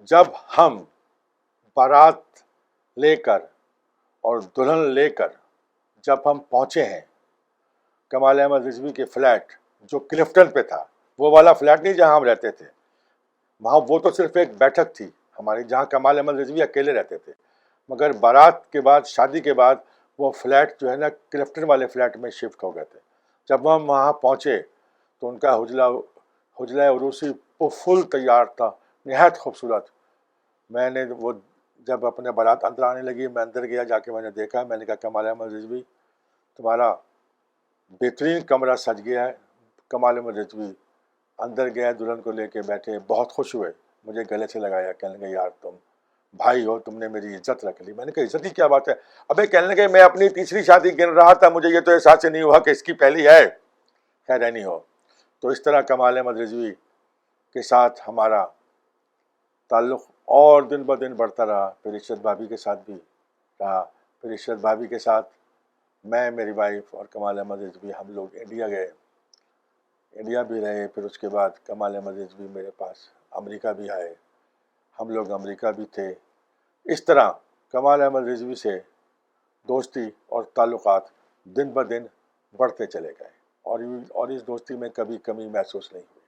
جب ہم بارات لے کر اور دلہن لے کر جب ہم پہنچے ہیں کمال احمد رضوی کے فلیٹ جو کلفٹن پہ تھا, وہ والا فلیٹ نہیں جہاں ہم رہتے تھے, وہاں وہ تو صرف ایک بیٹھک تھی ہماری جہاں کمال احمد رضوی اکیلے رہتے تھے, مگر بارات کے بعد شادی کے بعد وہ فلیٹ جو ہے نا کلفٹن والے فلیٹ میں شفٹ ہو گئے تھے. جب ہم وہاں پہنچے تو ان کا حجلہ عروسی فل تیار تھا, نہایت خوبصورت. میں نے وہ جب اپنے بارات اندر آنے لگی میں اندر گیا, جا کے میں نے دیکھا, میں نے کہا کمال احمد رضوی تمہارا بہترین کمرہ سج گیا ہے. کمال احمد رضوی اندر گیا, دلہن کو لے کے بیٹھے, بہت خوش ہوئے, مجھے گلے سے لگایا, کہنے لگے یار تم بھائی ہو, تم نے میری عزت رکھ لی. میں نے کہا عزت کی کیا بات ہے؟ ابے کہنے لگے میں اپنی تیسری شادی گن رہا تھا, مجھے یہ تو احساس نہیں ہوا کہ اس کی پہلی ہے. خیر نہیں ہو. تو اس طرح کمال احمد رضوی کے ساتھ ہمارا تعلق اور دن بہ دن بڑھتا رہا. پھر عشرت بھابی کے ساتھ بھی رہا. پھر عشرت بھابی کے ساتھ میں, میری وائف اور کمال احمد رضوی ہم لوگ انڈیا گئے, انڈیا بھی رہے. پھر اس کے بعد کمال احمد رضوی میرے پاس امریکہ بھی آئے, ہم لوگ امریکہ بھی تھے. اس طرح کمال احمد رضوی سے دوستی اور تعلقات دن بہ دن بڑھتے چلے گئے, اور اس دوستی میں کبھی کمی محسوس نہیں ہوئی.